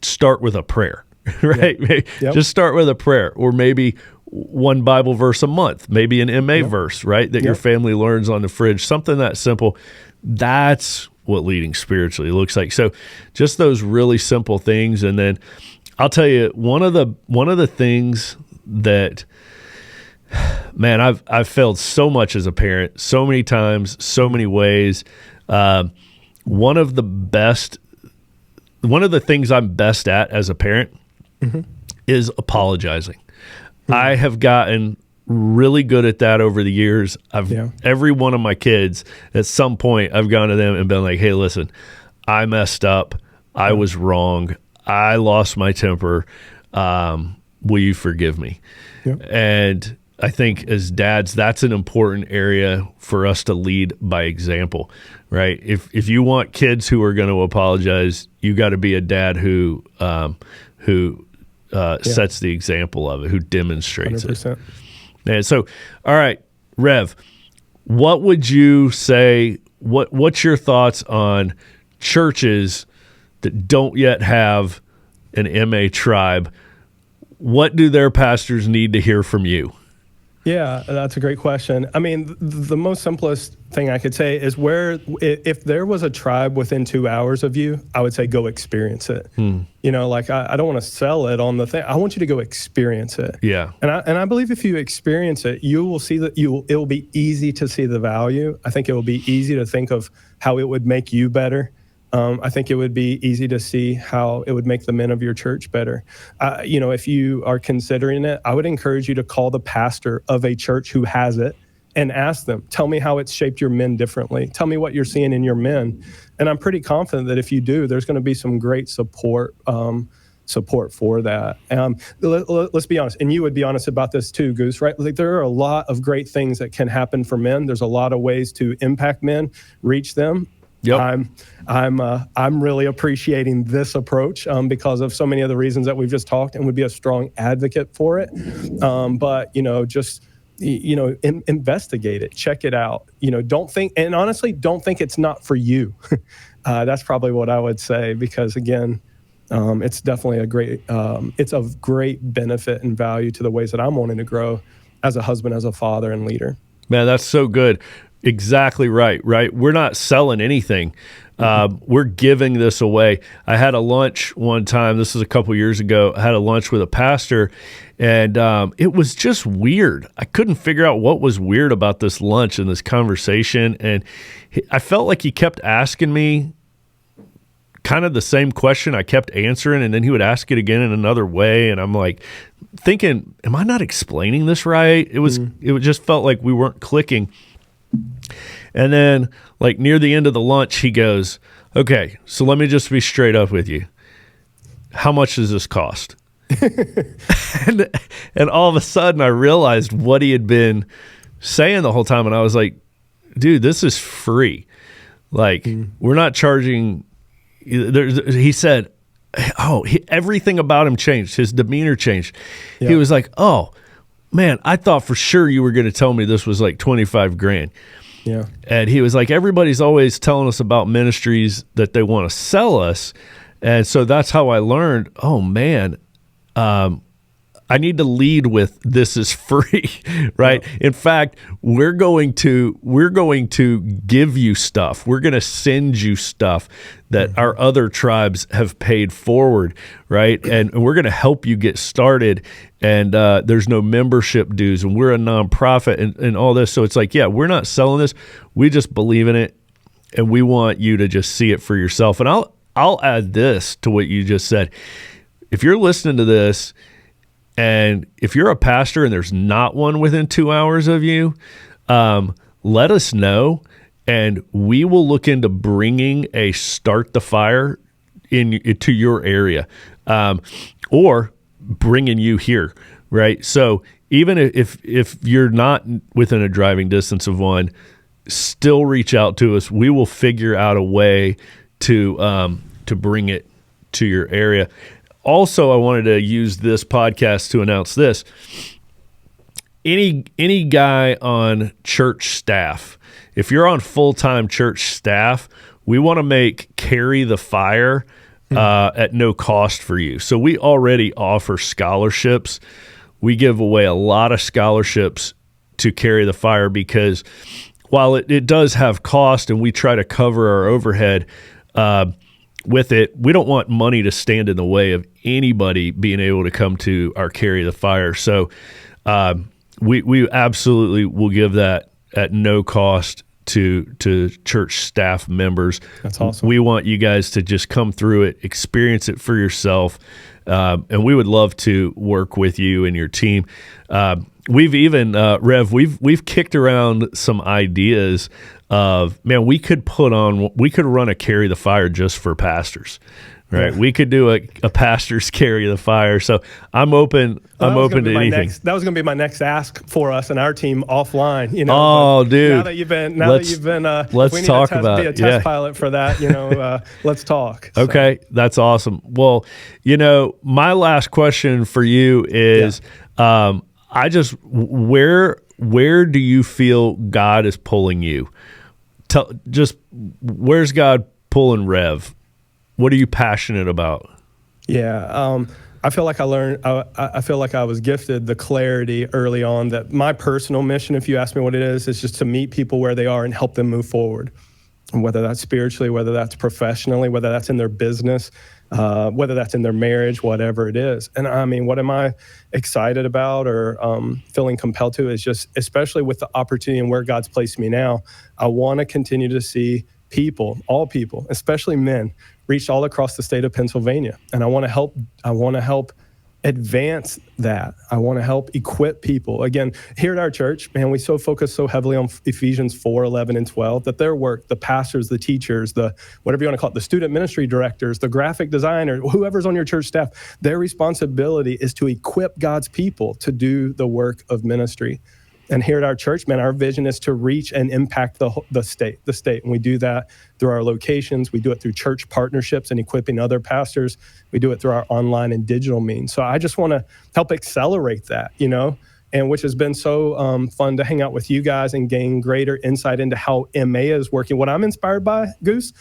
start with a prayer, right? Just start with a prayer, or maybe one Bible verse a month, maybe an MA verse, right? That your family learns on the fridge, something that simple. That's what leading spiritually looks like. So just those really simple things. And then I'll tell you, one of the things that, man, I've failed so much as a parent, so many times, so many ways. One of the things I'm best at as a parent is apologizing. I have gotten really good at that over the years. Every one of my kids, at some point, I've gone to them and been like, hey, listen, I messed up. I was wrong. I lost my temper. Will you forgive me? And I think as dads, that's an important area for us to lead by example, right? If you want kids who are going to apologize, you got to be a dad who sets the example of it, who demonstrates 100%. It. And so, all right, Rev, what would you say? What's your thoughts on churches that don't yet have an MA tribe? What do their pastors need to hear from you? Yeah, that's a great question. I mean, the most simplest thing I could say is if there was a tribe within 2 hours of you, I would say go experience it. I don't want to sell it on the thing. I want you to go experience it. Yeah. And I believe if you experience it, you will see that it will be easy to see the value. I think it will be easy to think of how it would make you better. I think it would be easy to see how it would make the men of your church better. If you are considering it, I would encourage you to call the pastor of a church who has it and ask them, tell me how it's shaped your men differently. Tell me what you're seeing in your men. And I'm pretty confident that if you do, there's going to be some great support support for that. Let's be honest, and you would be honest about this too, Goose, right? Like, there are a lot of great things that can happen for men. There's a lot of ways to impact men, reach them. Yep. I'm really appreciating this approach because of so many of the reasons that we've just talked, and would be a strong advocate for it. But investigate it, check it out. Don't think it's not for you. That's probably what I would say, because again, it's definitely it's of great benefit and value to the ways that I'm wanting to grow as a husband, as a father, and leader. Man, that's so good. Exactly right. We're not selling anything. We're giving this away. I had a lunch one time, this was a couple years ago, I had a lunch with a pastor, and it was just weird. I couldn't figure out what was weird about this lunch and this conversation, and I felt like he kept asking me kind of the same question. I kept answering, and then he would ask it again in another way, and I'm like thinking, am I not explaining this right? It just felt like we weren't clicking. And then, like, near the end of the lunch, he goes, okay, so let me just be straight up with you. How much does this cost? and all of a sudden, I realized what he had been saying the whole time. And I was like, dude, this is free. Like, we're not charging. He said, everything about him changed. His demeanor changed. Yeah. He was like, oh, man, I thought for sure you were going to tell me this was like $25,000. Yeah. And he was like, everybody's always telling us about ministries that they want to sell us. And so that's how I learned, oh man, I need to lead with this is free, right? Yeah. In fact, we're going to give you stuff. We're going to send you stuff that our other tribes have paid forward, right? And we're going to help you get started. And there's no membership dues, and we're a nonprofit and all this. So it's like, yeah, we're not selling this. We just believe in it, and we want you to just see it for yourself. And I'll add this to what you just said. If you're listening to this, and if you're a pastor and there's not one within 2 hours of you, let us know, and we will look into bringing a Start the Fire to your area, or bringing you here, right? So even if you're not within a driving distance of one, still reach out to us. We will figure out a way to bring it to your area. Also, I wanted to use this podcast to announce this. Any guy on church staff, if you're on full-time church staff, we want to make Carry the Fire at no cost for you. So we already offer scholarships. We give away a lot of scholarships to Carry the Fire because while it does have cost and we try to cover our overhead with it, we don't want money to stand in the way of anybody being able to come to our Carry the Fire. So we absolutely will give that at no cost to church staff members. That's awesome. We want you guys to just come through it, experience it for yourself, and we would love to work with you and your team. We've even, Rev, we've kicked around some ideas of, man, we could run a Carry the Fire just for pastors, right? Yeah. We could do a pastor's Carry the Fire. So I'm open to anything. That was going to be my next ask for us and our team offline. Oh, dude! Now that you've been, let's talk about be a test pilot for that. Let's talk. So. Okay, that's awesome. Well, my last question for you is, where do you feel God is pulling you? Where's God pulling Rev? What are you passionate about? Yeah, I feel like I feel like I was gifted the clarity early on that my personal mission, if you ask me what it is just to meet people where they are and help them move forward. And whether that's spiritually, whether that's professionally, whether that's in their business, whether that's in their marriage, whatever it is. And I mean, what am I excited about or feeling compelled to is just, especially with the opportunity and where God's placed me now, I want to continue to see people, all people, especially men, reached all across the state of Pennsylvania. And I want to help advance that. I want to help equip people. Again, here at our church, man, we focus so heavily on Ephesians 4, 11, and 12, that their work, the pastors, the teachers, the whatever you want to call it, the student ministry directors, the graphic designer, whoever's on your church staff, their responsibility is to equip God's people to do the work of ministry. And here at our church, man, our vision is to reach and impact the state. And we do that through our locations. We do it through church partnerships and equipping other pastors. We do it through our online and digital means. So I just want to help accelerate that, and which has been so fun to hang out with you guys and gain greater insight into how MA is working. What I'm inspired by, Goose,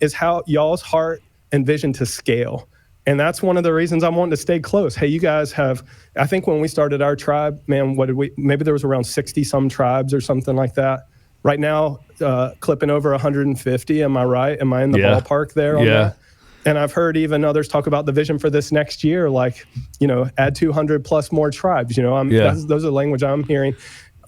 is how y'all's heart and vision to scale. And that's one of the reasons I'm wanting to stay close. Hey, you guys have, I think when we started our tribe, man, maybe there was around 60 some tribes or something like that. Right now, clipping over 150. Am I right? Am I in the ballpark there on that? And I've heard even others talk about the vision for this next year, like, add 200 plus more tribes. Those are language I'm hearing.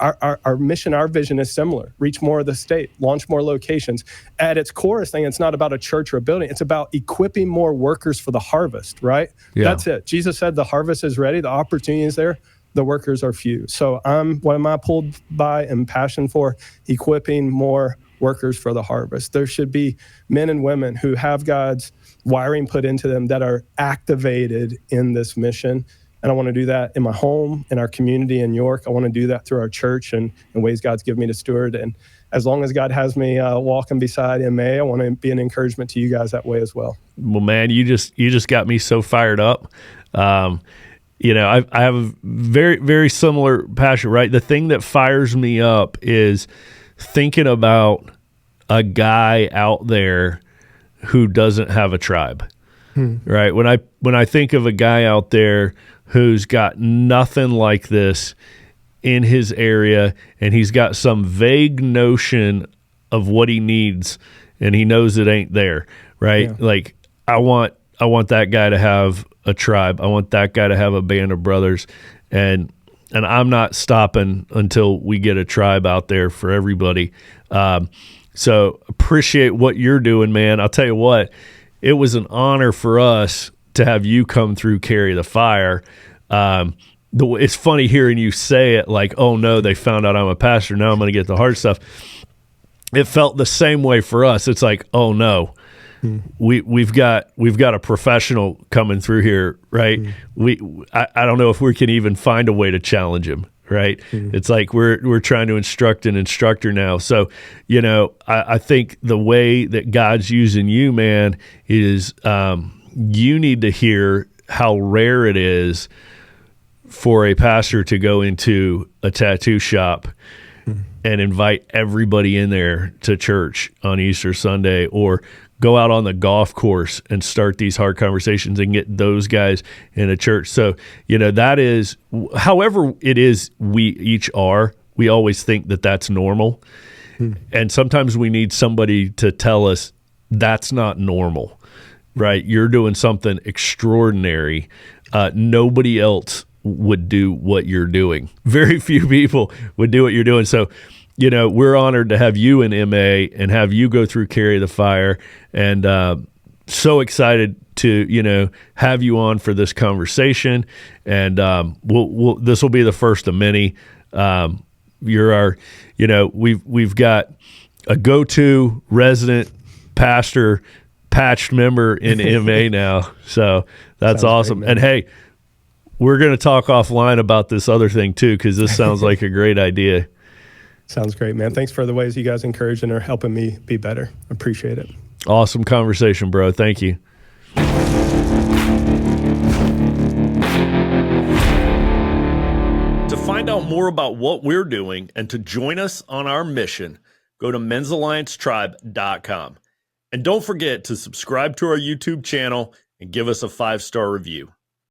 Our mission, our vision is similar. Reach more of the state, launch more locations. At its core thing, it's not about a church or a building. It's about equipping more workers for the harvest, right? Yeah. That's it. Jesus said the harvest is ready. The opportunity is there. The workers are few. So what am I pulled by and passionate for? Equipping more workers for the harvest. There should be men and women who have God's wiring put into them that are activated in this mission. And I want to do that in my home, in our community in York. I want to do that through our church and in ways God's given me to steward. And as long as God has me walking beside MA, I want to be an encouragement to you guys that way as well. Well, man, you just got me so fired up. I have a very, very similar passion, right? The thing that fires me up is thinking about a guy out there who doesn't have a tribe, right? When I think of a guy out there who's got nothing like this in his area, and he's got some vague notion of what he needs, and he knows it ain't there, right? Yeah. Like, I want that guy to have a tribe. I want that guy to have a band of brothers, and I'm not stopping until we get a tribe out there for everybody. So appreciate what you're doing, man. I'll tell you what, it was an honor for us to have you come through Carry the Fire. It's funny hearing you say it like, oh no, they found out I'm a pastor. Now I'm going to get the hard stuff. It felt the same way for us. It's like, oh no, we've got a professional coming through here, right? I don't know if we can even find a way to challenge him, right? It's like we're trying to instruct an instructor now. So, I think the way that God's using you, man, is you need to hear how rare it is for a pastor to go into a tattoo shop and invite everybody in there to church on Easter Sunday, or go out on the golf course and start these hard conversations and get those guys in a church. So, that is, however it is we each are, we always think that that's normal. And sometimes we need somebody to tell us that's not normal, right? You're doing something extraordinary. Nobody else would do what you're doing. Very few people would do what you're doing. So, we're honored to have you in MA and have you go through Carry the Fire, and so excited to, have you on for this conversation. And this will be the first of many. You're our, we've got a go-to resident pastor, patched member in MA now. So that's sounds awesome. Great, and hey, we're going to talk offline about this other thing too, because this sounds like a great idea. Sounds great, man. Thanks for the ways you guys encourage and are helping me be better. Appreciate it. Awesome conversation, bro. Thank you. To find out more about what we're doing and to join us on our mission, go to men'salliancetribe.com. And don't forget to subscribe to our YouTube channel and give us a 5-star review.